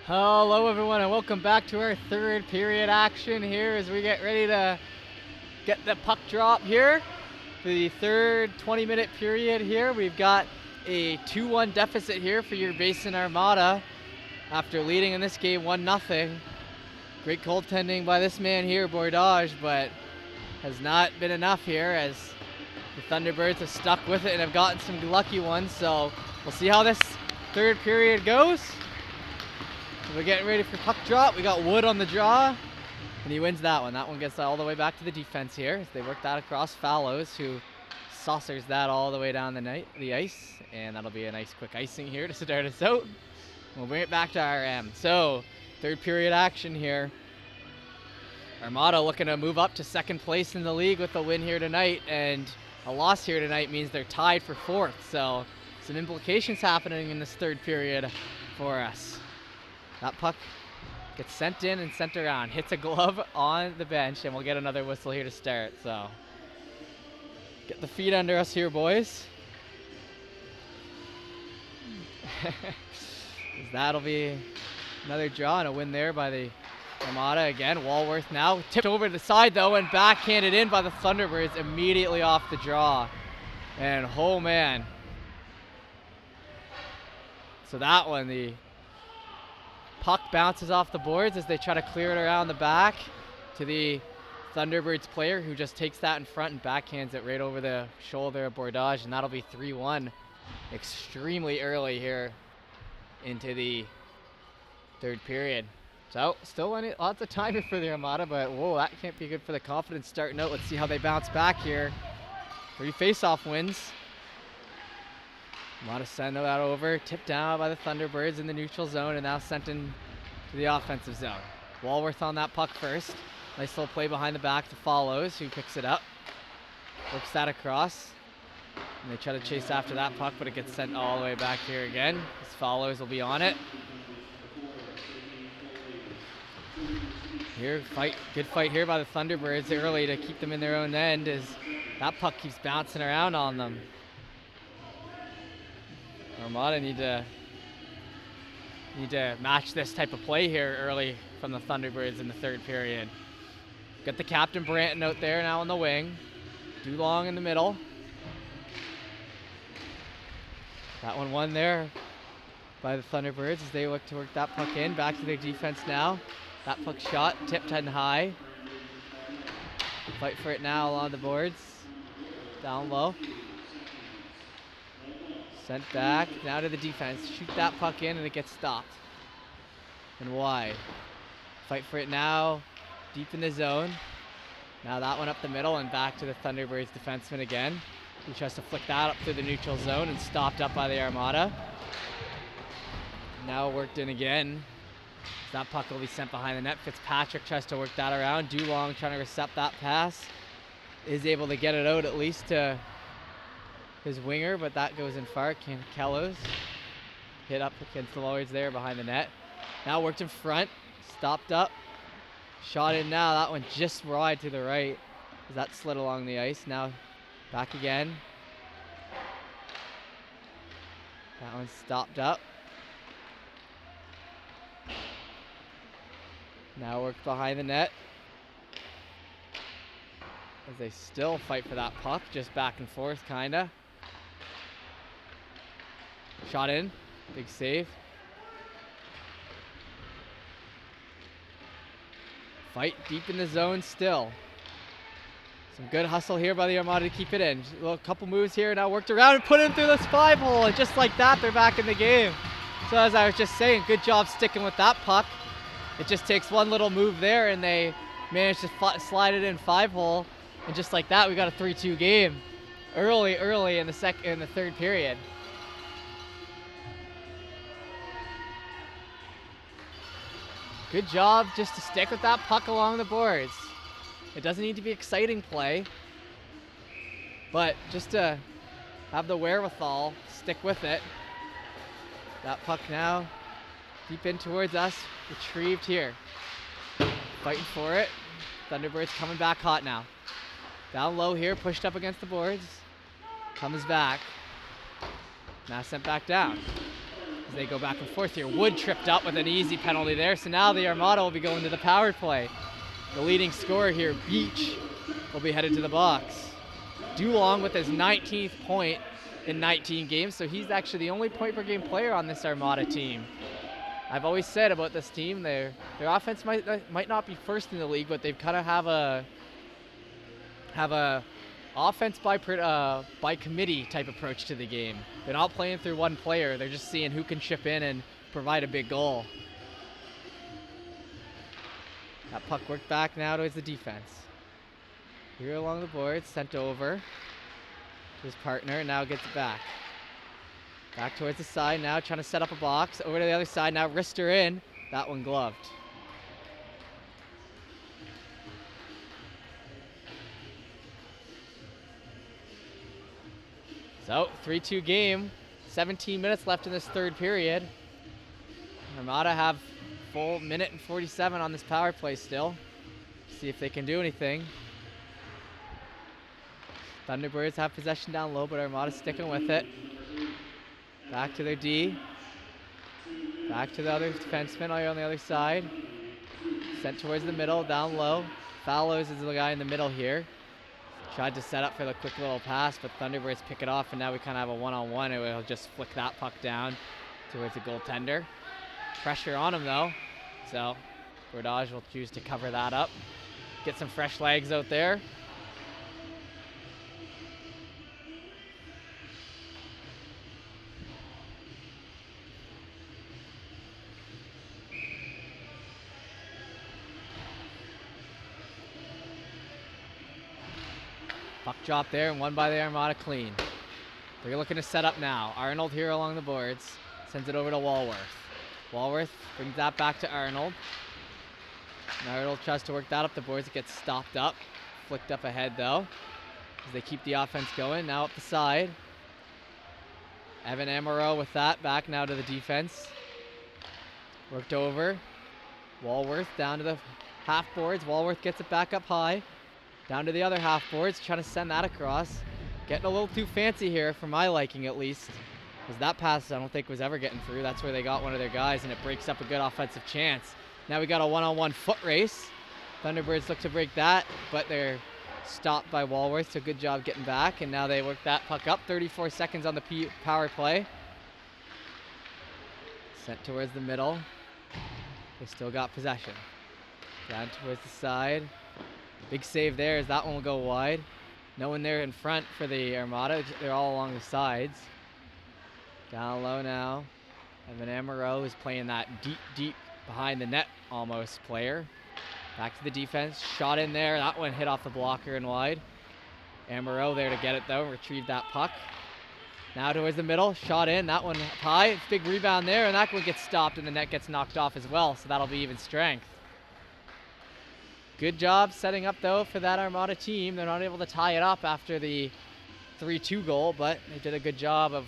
Hello everyone and welcome back to our third period action here as we get ready to get the puck drop here for the third 20-minute period here. We've got a 2-1 deficit here for your Basin Armada after leading in this game 1-0. Great goaltending by this man here, Bordage, but has not been enough here as the Thunderbirds have stuck with it and have gotten some lucky ones. So we'll see how this third period goes. We're getting ready for puck drop. We got Wood on the draw, and he wins that one. That one gets all the way back to the defense here as they work that across Fallows, who saucers that all the way down the ice, and that'll be a nice quick icing here to start us out. We'll bring it back to RM. So third period action here. Armada looking to move up to second place in the league with a win here tonight, and a loss here tonight means they're tied for fourth. So some implications happening in this third period for us. That puck gets sent in and sent around, hits a glove on the bench, and we'll get another whistle here to start. So get the feet under us here, boys. That'll be another draw and a win there by the Armada. Again, Walworth now tipped over to the side though and backhanded in by the Thunderbirds immediately off the draw. And oh man. So that one, the puck bounces off the boards as they try to clear it around the back to the Thunderbirds player, who just takes that in front and backhands it right over the shoulder of Bordage, and that'll be 3-1 extremely early here into the third period. So still lots of time here for the Armada, but whoa, that can't be good for the confidence starting out. Let's see how they bounce back here. 3 face-off wins. Armada send that over, tipped down by the Thunderbirds in the neutral zone, and now sent in to the offensive zone. Walworth on that puck first. Nice little play behind the back to Follows, who picks it up. Works that across. And they try to chase after that puck, but it gets sent all the way back here again. As Follows will be on it. Here, good fight here by the Thunderbirds early to keep them in their own end as that puck keeps bouncing around on them. Armada need to match this type of play here early from the Thunderbirds in the third period. Got the captain Branton out there now on the wing. Dulong in the middle. That one won there by the Thunderbirds as they look to work that puck in. Back to their defense now. That puck shot, tipped and high. Fight for it now along the boards. Down low. Sent back, now to the defense. Shoot that puck in and it gets stopped. And wide. Fight for it now, deep in the zone. Now that one up the middle and back to the Thunderbirds defenseman again. He tries to flick that up through the neutral zone and stopped up by the Armada. Now worked in again. That puck will be sent behind the net. Fitzpatrick tries to work that around. Dulong trying to recept that pass. Is able to get it out at least to his winger, but that goes in far. Kellos hit up against the Lords there behind the net. Now worked in front, stopped up, shot in now. That one just wide to the right as that slid along the ice. Now back again. That one stopped up. Now worked behind the net as they still fight for that puck, just back and forth kinda. Shot in, big save. Fight deep in the zone still. Some good hustle here by the Armada to keep it in. A couple moves here, now worked around and put in through this 5-hole, and just like that, they're back in the game. So as I was just saying, good job sticking with that puck. It just takes one little move there, and they managed to slide it in 5-hole, and just like that, we got a 3-2 game early in the third period. Good job just to stick with that puck along the boards. It doesn't need to be exciting play, but just to have the wherewithal, stick with it. That puck now deep in towards us, retrieved here. Fighting for it. Thunderbirds coming back hot now. Down low here, pushed up against the boards. Comes back. Now sent back down. as they go back and forth here. Wood tripped up with an easy penalty there, so now the Armada will be going to the power play. The leading scorer here, Beach, will be headed to the box. Dulong with his 19th point in 19 games, so he's actually the only point per game player on this Armada team. I've always said about this team, their offense might not be first in the league, but they've kind of have a offense by committee type approach to the game. They're not playing through one player, they're just seeing who can chip in and provide a big goal. That puck worked back now towards the defense. Here along the board, sent over to his partner, and now gets it back. Back towards the side now, trying to set up a box. Over to the other side now, wrister in. That one gloved. So, 3-2 game. 17 minutes left in this third period. Armada have full minute and 47 on this power play still. See if they can do anything. Thunderbirds have possession down low, but Armada's sticking with it. Back to their D. Back to the other defenseman on the other side. Sent towards the middle, down low. Fallows is the guy in the middle here. Tried to set up for the quick little pass, but Thunderbirds pick it off, and now we kind of have a one-on-one, and we'll just flick that puck down towards the goaltender. Pressure on him, though, so Bordage will choose to cover that up. Get some fresh legs out there. Puck drop there and won by the Armada clean. They're looking to set up now. Arnold here along the boards. Sends it over to Walworth. Walworth brings that back to Arnold. And Arnold tries to work that up the boards. It gets stopped up. Flicked up ahead though, as they keep the offense going. Now up the side. Evan Amaro with that. Back now to the defense. Worked over. Walworth down to the half boards. Walworth gets it back up high. Down to the other half boards, trying to send that across. Getting a little too fancy here, for my liking at least. Because that pass I don't think was ever getting through. That's where they got one of their guys, and it breaks up a good offensive chance. Now we got a one-on-one foot race. Thunderbirds look to break that, but they're stopped by Walworth, so good job getting back. And now they work that puck up. 34 seconds on the power play. Sent towards the middle. They still got possession. Down towards the side. Big save there as that one will go wide. No one there in front for the Armada. They're all along the sides. Down low now. Evan Amaro is playing that deep behind the net almost player. Back to the defense. Shot in there. That one hit off the blocker and wide. Amaro there to get it though. Retrieve that puck. Now towards the middle. Shot in. That one high. Big rebound there, and that one gets stopped and the net gets knocked off as well. So that'll be even strength. Good job setting up, though, for that Armada team. They're not able to tie it up after the 3-2 goal, but they did a good job of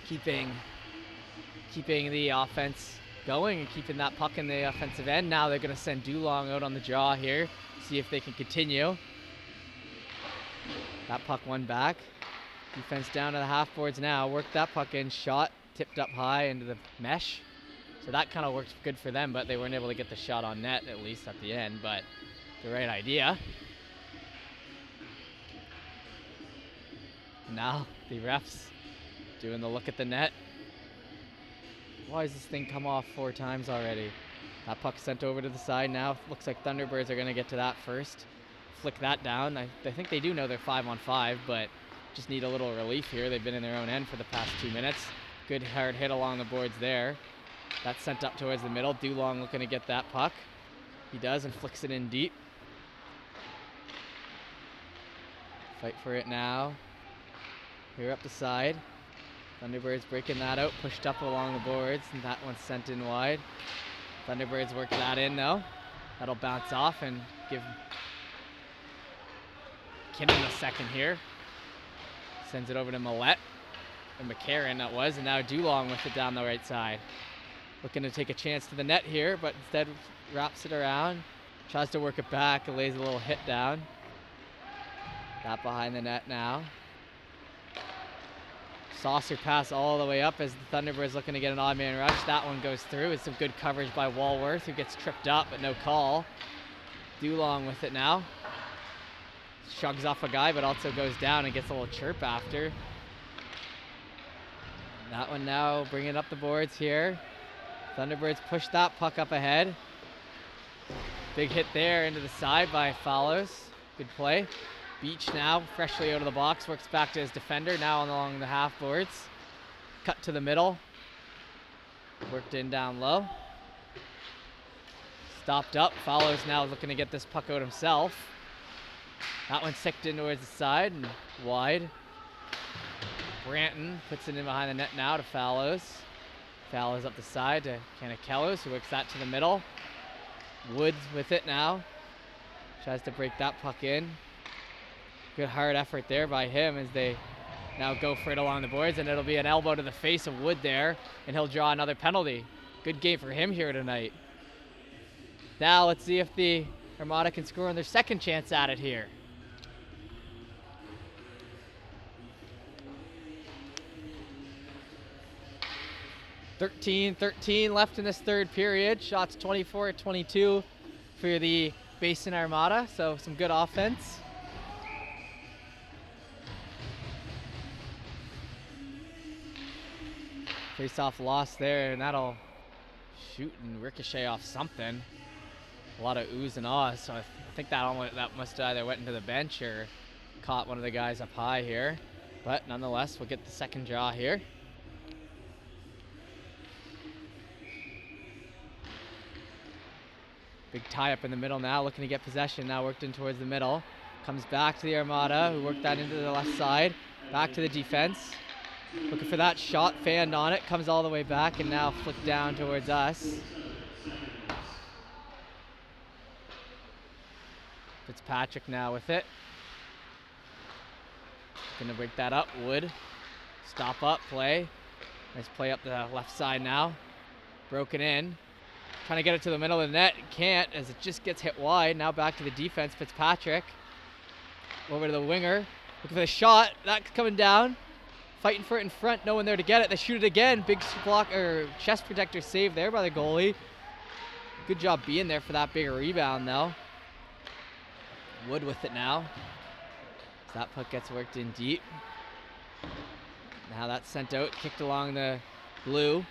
keeping the offense going and keeping that puck in the offensive end. Now they're going to send Dulong out on the draw here, see if they can continue. That puck won back. Defense down to the half boards now. Worked that puck in, shot, tipped up high into the mesh. So that kind of worked good for them, but they weren't able to get the shot on net, at least at the end, but the right idea. Now the refs doing the look at the net. Why has this thing come off 4 times already? That puck sent over to the side now. Looks like Thunderbirds are going to get to that first. Flick that down. I think they do know they're 5-on-5, but just need a little relief here. They've been in their own end for the past 2 minutes. Good hard hit along the boards there. That's sent up towards the middle. Dulong looking to get that puck. He does and flicks it in deep. Fight for it now. Here up the side. Thunderbirds breaking that out, pushed up along the boards, and that one's sent in wide. Thunderbirds work that in though. That'll bounce off and give Kinnan a second here. Sends it over to Millette, or McCarron that was, and now Dulong with it down the right side. Looking to take a chance to the net here, but instead wraps it around. Tries to work it back, and lays a little hit down. That behind the net now. Saucer pass all the way up as the Thunderbirds looking to get an odd man rush. That one goes through. It's some good coverage by Walworth, who gets tripped up, but no call. Dulong with it now. Shrugs off a guy, but also goes down and gets a little chirp after. That one now bringing up the boards here. Thunderbirds push that puck up ahead. Big hit there into the side by Fallows. Good play. Beach now freshly out of the box, works back to his defender, now along the half boards. Cut to the middle. Worked in down low. Stopped up. Fallows now looking to get this puck out himself. That one sicked in towards the side and wide. Branton puts it in behind the net now to Fallows. Fallows up the side to Canicellos, who works that to the middle. Woods with it now. Tries to break that puck in. Good hard effort there by him as they now go for it along the boards, and it'll be an elbow to the face of Wood there, and he'll draw another penalty. Good game for him here tonight. Now let's see if the Armada can score on their second chance at it here. .13 left in this third period. Shots 24-22 for the Basin Armada, so some good offense. Face-off loss there, and that'll shoot and ricochet off something. A lot of oohs and ahs, so I think that must have either went into the bench or caught one of the guys up high here. But nonetheless, we'll get the second draw here. Big tie up in the middle now, looking to get possession. Now worked in towards the middle. Comes back to the Armada, who worked that into the left side. Back to the defense. Looking for that shot, fanned on it. Comes all the way back and now flicked down towards us. Fitzpatrick now with it. Gonna break that up. Wood. Stop up play. Nice play up the left side now. Broken in. Trying to get it to the middle of the net. Can't, as it just gets hit wide. Now back to the defense. Fitzpatrick. Over to the winger. Looking for the shot. That's coming down. Fighting for it in front. No one there to get it. They shoot it again. Big block or chest protector save there by the goalie. Good job being there for that big rebound though. Wood with it now. So that puck gets worked in deep. Now that's sent out. Kicked along the blue.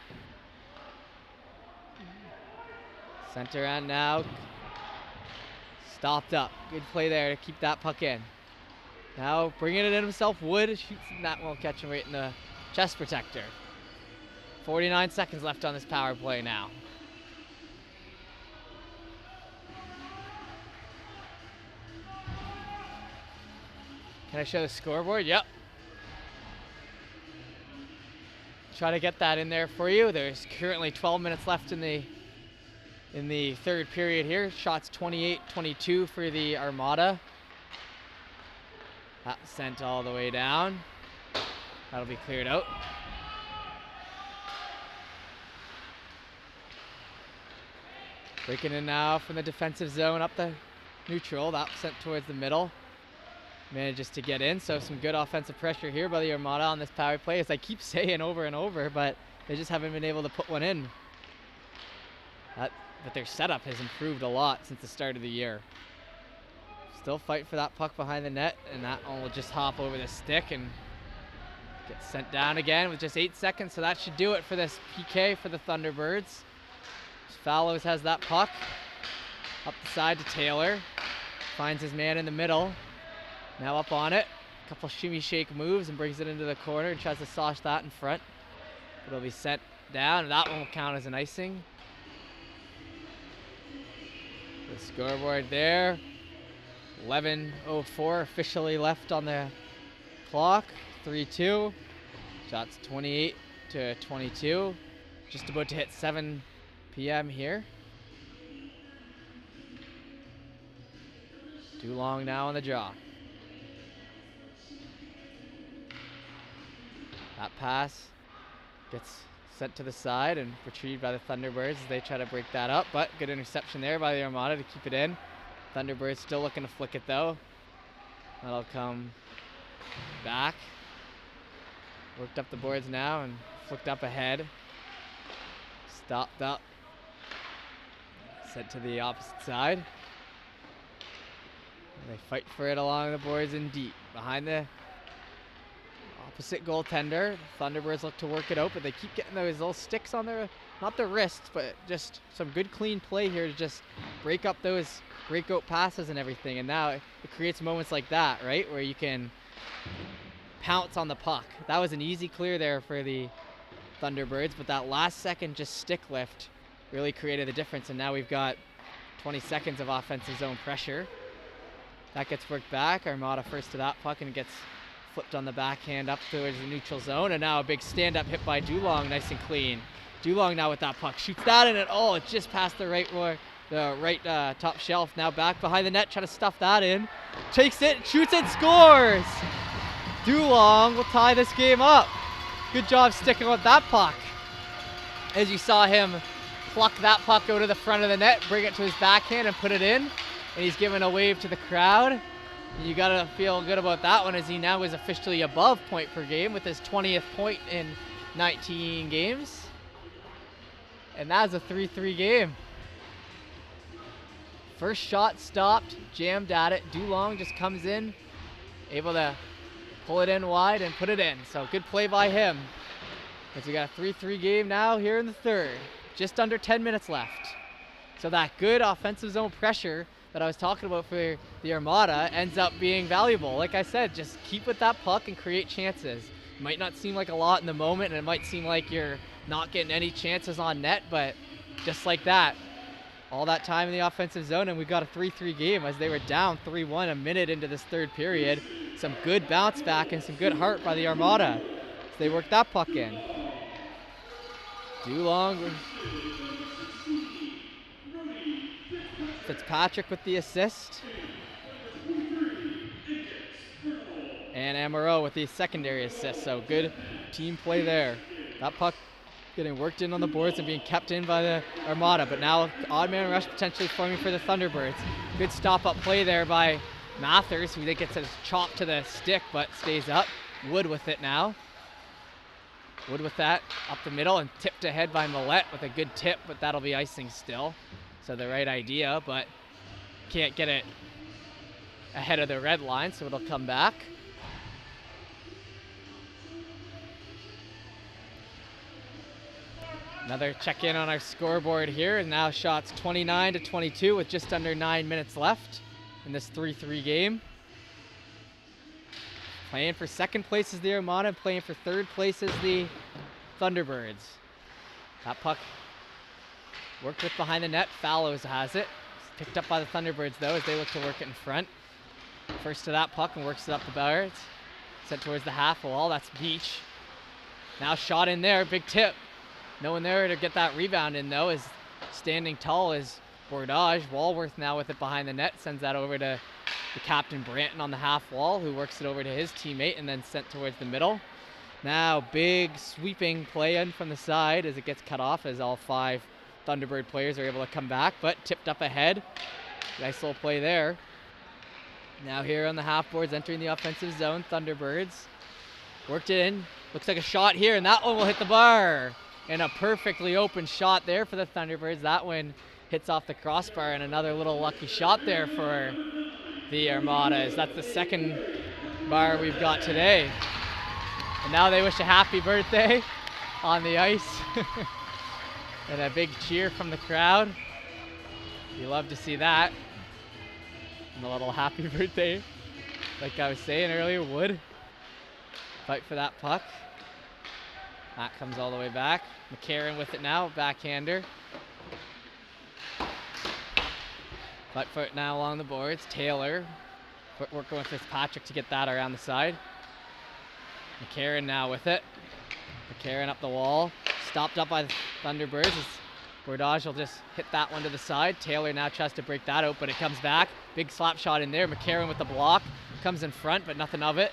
Center end now. Stopped up. Good play there to keep that puck in. Now bringing it in himself. Wood shoots, and that won't catch him right in the chest protector. 49 seconds left on this power play now. Can I show the scoreboard? Yep. Try to get that in there for you. There's currently 12 minutes left in the third period here. Shots 28-22 for the Armada. That sent all the way down. That'll be cleared out. Breaking in now from the defensive zone up the neutral. That sent towards the middle. Manages to get in, so some good offensive pressure here by the Armada on this power play, as I keep saying over and over, but they just haven't been able to put one in. But their setup has improved a lot since the start of the year. Still fighting for that puck behind the net, and that one will just hop over the stick and get sent down again with just 8 seconds, so that should do it for this PK for the Thunderbirds. Fallows has that puck. Up the side to Taylor. Finds his man in the middle. Now up on it. A couple shimmy shake moves and brings it into the corner and tries to sauce that in front. It'll be sent down, and that one will count as an icing. The scoreboard there. 11:04 officially left on the clock. 3-2. Shots 28-22. Just about to hit 7 p.m. here. Too long now on the draw. That pass gets sent to the side and retrieved by the Thunderbirds as they try to break that up, but good interception there by the Armada to keep it in. Thunderbirds still looking to flick it though. That'll come back. Worked up the boards now and flicked up ahead. Stopped up. Sent to the opposite side. And they fight for it along the boards in deep. Behind the opposite goaltender, the Thunderbirds look to work it out, but they keep getting those little sticks on their, not their wrists, but just some good clean play here to just break up those breakout passes and everything. And now it creates moments like that, right, where you can pounce on the puck. That was an easy clear there for the Thunderbirds, but that last second just stick lift really created the difference. And now we've got 20 seconds of offensive zone pressure. That gets worked back. Armada first to that puck, and it gets flipped on the backhand up towards the neutral zone. And now a big stand-up hit by Dulong, nice and clean. Dulong now with that puck, shoots that in, and oh, it just passed the right top shelf. Now back behind the net, trying to stuff that in. Takes it, shoots it, scores! Dulong will tie this game up. Good job sticking with that puck. As you saw him pluck that puck out of the front of the net, bring it to his backhand and put it in. And he's giving a wave to the crowd. And you gotta feel good about that one, as he now is officially above point per game with his 20th point in 19 games. And that's a 3-3 game. First shot stopped, jammed at it. Dulong just comes in, able to pull it in wide and put it in. So good play by him. As we got a 3-3 game now here in the third. Just under 10 minutes left. So that good offensive zone pressure that I was talking about for the Armada ends up being valuable. Like I said, just keep with that puck and create chances. It might not seem like a lot in the moment, and it might seem like you're not getting any chances on net, but just like that, all that time in the offensive zone, and we got a 3-3 game as they were down 3-1 a minute into this third period. Some good bounce back and some good heart by the Armada as they worked that puck in. Dulong. Fitzpatrick with the assist. And Amaro with the secondary assist. So good team play there. That puck getting worked in on the boards and being kept in by the Armada. But now odd man rush potentially forming for the Thunderbirds. Good stop-up play there by Mathers, who gets a chop to the stick but stays up. Wood with it now. Wood with that up the middle and tipped ahead by Millette with a good tip, but that'll be icing still. So the right idea, but can't get it ahead of the red line, so it'll come back. Another check in on our scoreboard here, and now shots 29-22 with just under 9 minutes left in this 3-3 game. Playing for second place is the Armada, and playing for third place is the Thunderbirds. That puck worked with behind the net. Fallows has it. It's picked up by the Thunderbirds though as they look to work it in front. First to that puck and works it up the boards. Sent towards the half wall. That's Beach. Now shot in there. Big tip. No one there to get that rebound in though, as standing tall is Bordage. Walworth now with it behind the net. Sends that over to the captain Branton on the half wall, who works it over to his teammate and then sent towards the middle. Now big sweeping play in from the side as it gets cut off, as all 5 Thunderbird players are able to come back, but tipped up ahead. Nice little play there. Now here on the half boards, entering the offensive zone, Thunderbirds. Worked it in. Looks like a shot here, and that one will hit the bar. And a perfectly open shot there for the Thunderbirds. That one hits off the crossbar, and another little lucky shot there for the Armada. That's the second bar we've got today. And now they wish a happy birthday on the ice. And a big cheer from the crowd. You love to see that. And a little happy birthday. Like I was saying earlier, Wood. Fight for that puck. That comes all the way back. McCarron with it now, backhander. Fight for it now along the boards. Taylor working with Fitzpatrick to get that around the side. McCarron now with it. McCarron up the wall. Stopped up by the Thunderbirds as Bordage will just hit that one to the side. Taylor now tries to break that out, but it comes back. Big slap shot in there. McCarron with the block. Comes in front, but nothing of it.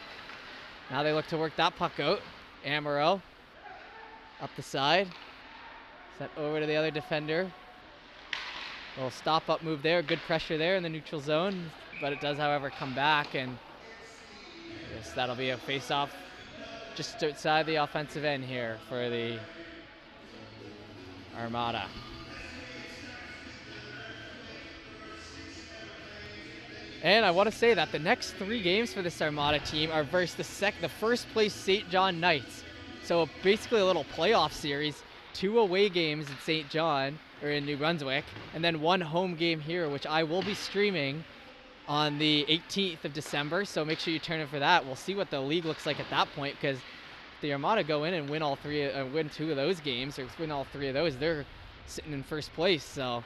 Now they look to work that puck out. Amaro up the side. Set over to the other defender. Little stop-up move there. Good pressure there in the neutral zone, but it does, however, come back, and I guess that'll be a face-off just outside the offensive end here for the Armada. And I want to say that the next 3 games for this Armada team are versus the first place St. John Knights. So basically a little playoff series, 2 away games in St. John, or in New Brunswick, and then 1 home game here, which I will be streaming on the 18th of December. So make sure you turn in for that. We'll see what the league looks like at that point, because the Armada go in and win win 2 of those games, or win all 3 of those, they're sitting in first place. So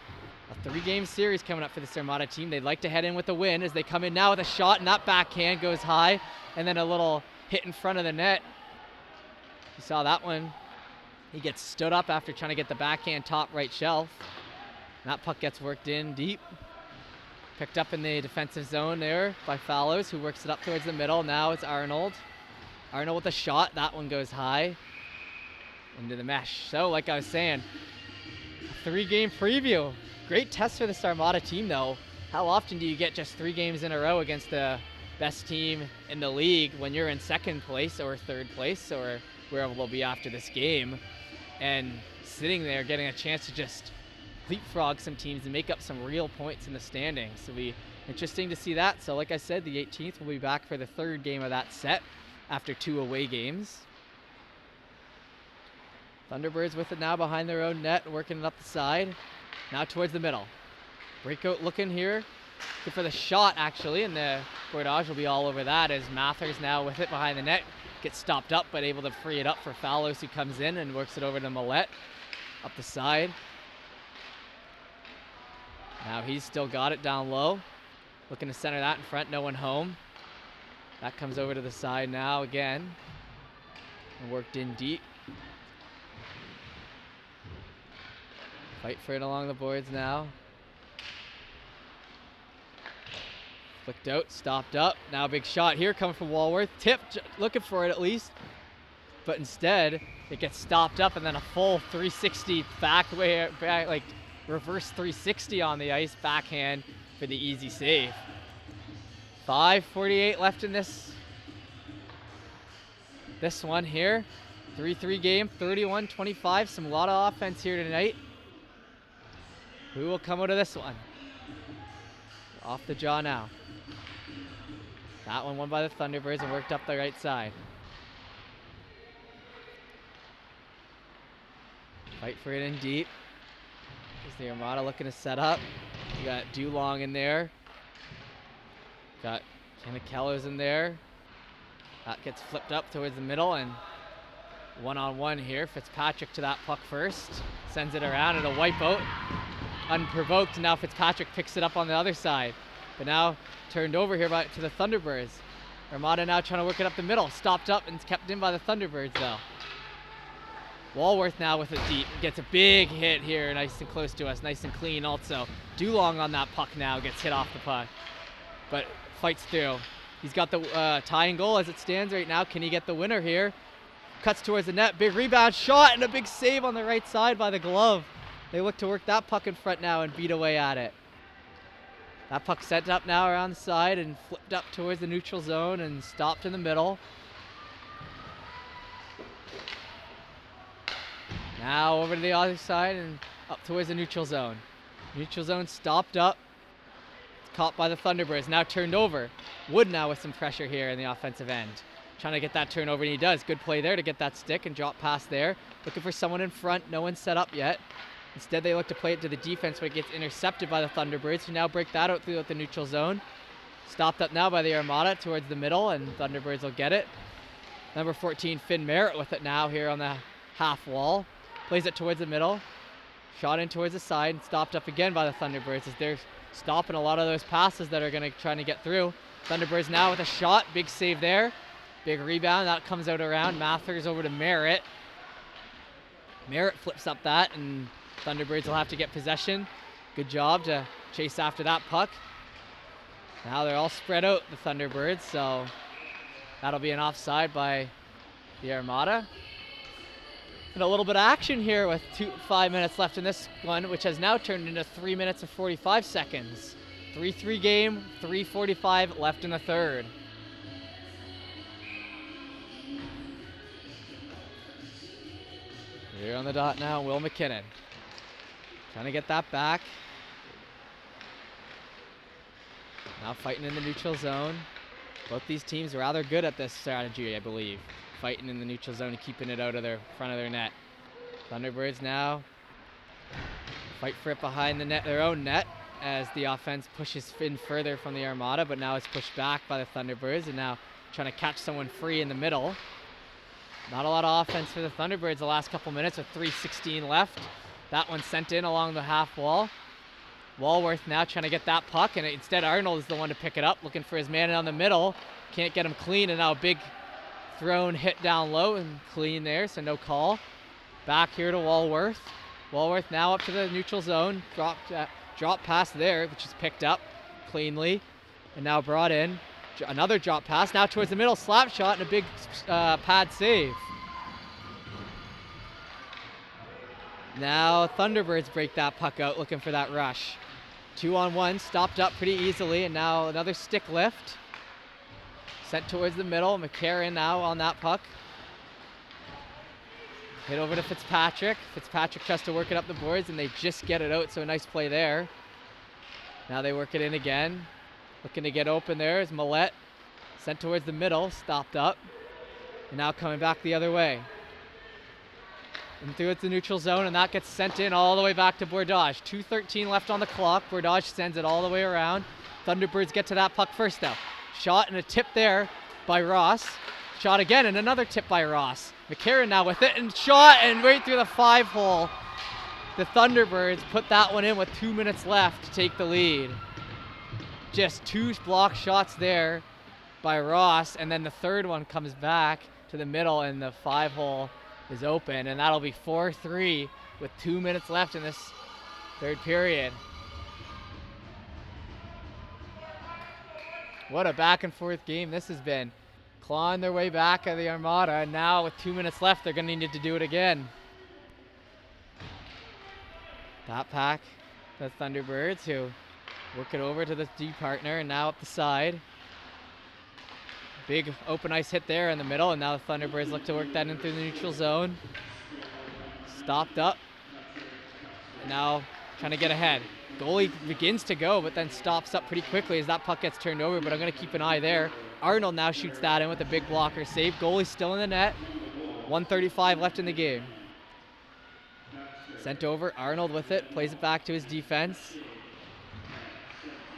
a 3-game series coming up for this Armada team. They'd like to head in with a win as they come in now with a shot, and that backhand goes high, and then a little hit in front of the net. You saw that one. He gets stood up after trying to get the backhand top right shelf. And that puck gets worked in deep. Picked up in the defensive zone there by Fallows, who works it up towards the middle. Now it's Arnold. Arnold with a shot. That one goes high into the mesh. So like I was saying, a 3-game preview. Great test for this Armada team, though. How often do you get just 3 games in a row against the best team in the league when you're in 2nd place or 3rd place or wherever we'll be after this game, and sitting there getting a chance to just leapfrog some teams and make up some real points in the standings? So it'll be interesting to see that. So like I said, the 18th we'll be back for the 3rd game of that set after 2 away games. Thunderbirds with it now behind their own net, working it up the side. Now towards the middle. Breakout looking here. Good for the shot, actually, and the Bordage will be all over that as Mathers now with it behind the net. Gets stopped up, but able to free it up for Fallows, who comes in and works it over to Millette up the side. Now he's still got it down low. Looking to center that in front, no one home. That comes over to the side now again. And worked in deep. Fight for it along the boards now. Flicked out, stopped up. Now a big shot here coming from Walworth. Tip, looking for it at least. But instead, it gets stopped up, and then a full 360 back, like reverse 360 on the ice, backhand for the easy save. 5:48 left in this one here. 3-3 game, 31-25. A lot of offense here tonight. Who will come out of this one? Off the jaw now. That one won by the Thunderbirds and worked up the right side. Fight for it in deep. Here's the Armada looking to set up. You got Dulong in there. Got Kellos in there. That gets flipped up towards the middle, and one-on-one here. Fitzpatrick to that puck first. Sends it around, and a wipeout. Unprovoked, and now Fitzpatrick picks it up on the other side. But now turned over here to the Thunderbirds. Armada now trying to work it up the middle. Stopped up and kept in by the Thunderbirds, though. Walworth now with it deep. Gets a big hit here, nice and close to us. Nice and clean also. Dulong on that puck now gets hit off the puck. But fights through. He's got the tying goal as it stands right now. Can he get the winner here? Cuts towards the net. Big rebound shot and a big save on the right side by the glove. They look to work that puck in front now and beat away at it. That puck sent up now around the side and flipped up towards the neutral zone and stopped in the middle. Now over to the other side and up towards the neutral zone. Neutral zone stopped up. Caught by the Thunderbirds. Now turned over. Wood now with some pressure here in the offensive end. Trying to get that turnover, and he does. Good play there to get that stick and drop past there. Looking for someone in front. No one's set up yet. Instead, they look to play it to the defense, but it gets intercepted by the Thunderbirds, who now break that out throughout the neutral zone. Stopped up now by the Armada towards the middle, and Thunderbirds will get it. Number 14, Finn Merritt with it now here on the half wall. Plays it towards the middle. Shot in towards the side, and stopped up again by the Thunderbirds as they're stopping a lot of those passes that are going to try to get through. Thunderbirds now with a shot. Big save there. Big rebound. That comes out around. Mathers over to Merritt. Merritt flips up that, and Thunderbirds will have to get possession. Good job to chase after that puck. Now they're all spread out, the Thunderbirds, so that'll be an offside by the Armada. And a little bit of action here with 5 minutes left in this one, which has now turned into 3 minutes and 45 seconds. 3-3 game, 3:45 left in the third. Here on the dot now, Will McKinnon. Trying to get that back. Now fighting in the neutral zone. Both these teams are rather good at this strategy, I believe. Fighting in the neutral zone and keeping it out of their front of their net. Thunderbirds now fight for it behind the net, their own net, as the offense pushes in further from the Armada, but now it's pushed back by the Thunderbirds, and now trying to catch someone free in the middle. Not a lot of offense for the Thunderbirds the last couple minutes with 3:16 left. That one sent in along the half wall. Walworth now trying to get that puck, and instead Arnold is the one to pick it up, looking for his man down the middle. Can't get him clean, and now a big thrown hit down low and clean there, so no call. Back here to Walworth. Walworth now up to the neutral zone. Drop pass there, which is picked up cleanly, and now brought in. Another drop pass, now towards the middle, slap shot, and a big pad save. Now Thunderbirds break that puck out, looking for that rush. 2-on-1, stopped up pretty easily, and now another stick lift. Sent towards the middle, McCarron now on that puck. Hit over to Fitzpatrick. Fitzpatrick tries to work it up the boards, and they just get it out, so a nice play there. Now they work it in again. Looking to get open there is Millette. Sent towards the middle, stopped up. And now coming back the other way. And through it's the neutral zone, and that gets sent in all the way back to Bordage. 2:13 left on the clock. Bordage sends it all the way around. Thunderbirds get to that puck first though. Shot and a tip there by Ross. Shot again and another tip by Ross. McCarron now with it and shot and right through the 5-hole. The Thunderbirds put that one in with 2 minutes left to take the lead. Just 2 block shots there by Ross, and then the third one comes back to the middle and the 5-hole is open, and that'll be 4-3 with 2 minutes left in this third period. What a back and forth game this has been. Clawing their way back at the Armada, and now with 2 minutes left, they're going to need to do it again. That pack, the Thunderbirds, who work it over to the D partner, and now up the side. Big open ice hit there in the middle, and now the Thunderbirds look to work that in through the neutral zone. Stopped up, and now trying to get ahead. Goalie begins to go, but then stops up pretty quickly as that puck gets turned over, but I'm going to keep an eye there. Arnold now shoots that in with a big blocker save. Goalie still in the net. 1:35 left in the game. Sent over, Arnold with it, plays it back to his defense.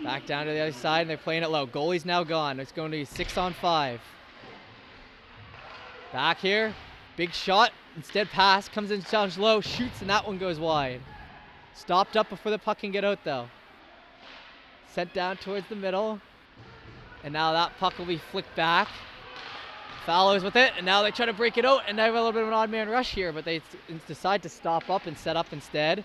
Back down to the other side, and they're playing it low. Goalie's now gone. It's going to be 6-on-5. Back here, big shot. Instead pass, comes in challenge low, shoots, and that one goes wide. Stopped up before the puck can get out though. Sent down towards the middle. And now that puck will be flicked back. Fallows with it, and now they try to break it out, and they have a little bit of an odd man rush here, but they decide to stop up and set up instead.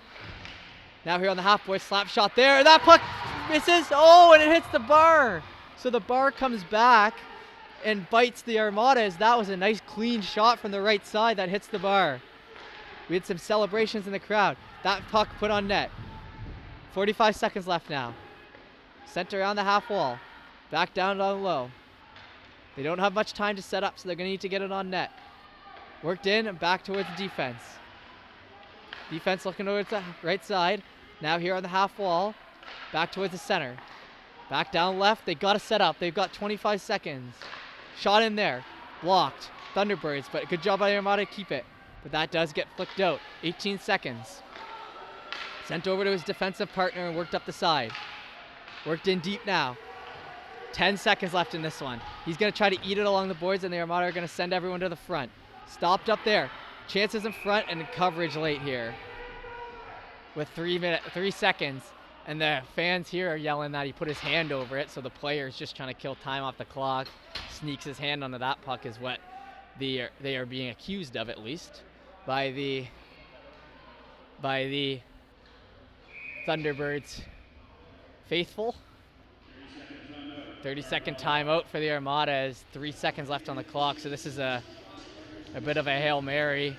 Now here on the half board, slap shot there, and that puck misses, oh, and it hits the bar. So the bar comes back and bites the Armada, as that was a nice clean shot from the right side that hits the bar. We had some celebrations in the crowd. That puck put on net. 45 seconds left now. Sent around the half wall. Back down low. They don't have much time to set up, so they're going to need to get it on net. Worked in and back towards the defense. Defense looking over to the right side. Now here on the half wall. Back towards the center. Back down left. They got to set up. They've got 25 seconds. Shot in there. Blocked. Thunderbirds, but good job by Armada to keep it. But that does get flicked out. 18 seconds. Sent over to his defensive partner and worked up the side. Worked in deep now. 10 seconds left in this one. He's going to try to eat it along the boards, and the Armada are going to send everyone to the front. Stopped up there. Chances in front and coverage late here. With 3 seconds. And the fans here are yelling that he put his hand over it, so the player is just trying to kill time off the clock. Sneaks his hand onto that puck is what they are being accused of, at least, by the Thunderbirds faithful. 30-second timeout for the Armada as 3 seconds left on the clock. So this is a bit of a Hail Mary.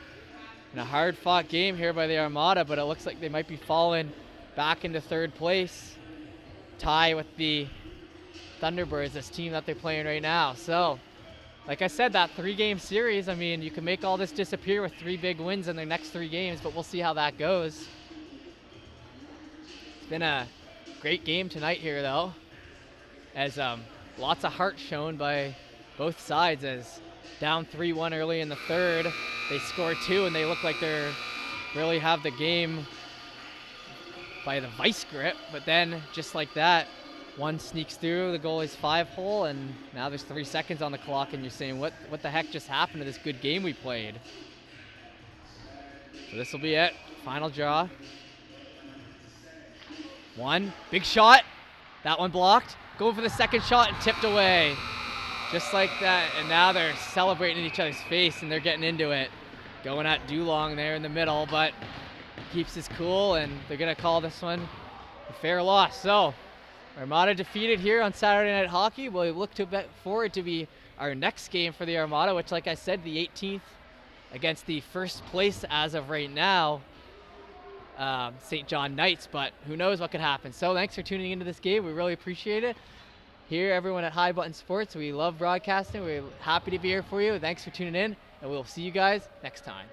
And a hard-fought game here by the Armada, but it looks like they might be falling back into third place. Tie with the Thunderbirds, this team that they're playing right now. So like I said, that 3-game series, I mean, you can make all this disappear with 3 big wins in their next 3 games, but we'll see how that goes. It's been a great game tonight here, though, as lots of heart shown by both sides, as down 3-1 early in the third, they score 2, and they look like they're really have the game by the vice grip, but then just like that, one sneaks through the goalie's 5-hole, and now there's 3 seconds on the clock, and you're saying, what the heck just happened to this good game we played? So this will be it. Final draw. 1, big shot. That one blocked. Going for the second shot and tipped away. Just like that, and now they're celebrating in each other's face, and they're getting into it. Going at Dulong there in the middle, but keeps his cool, and they're gonna call this one a fair loss. So Armada defeated here on Saturday Night Hockey. We'll look forward to be our next game for the Armada, which, like I said, the 18th against the first place as of right now, St. John Knights, but who knows what could happen. So thanks for tuning into this game. We really appreciate it. Here, everyone at High Button Sports, we love broadcasting. We're happy to be here for you. Thanks for tuning in, and we'll see you guys next time.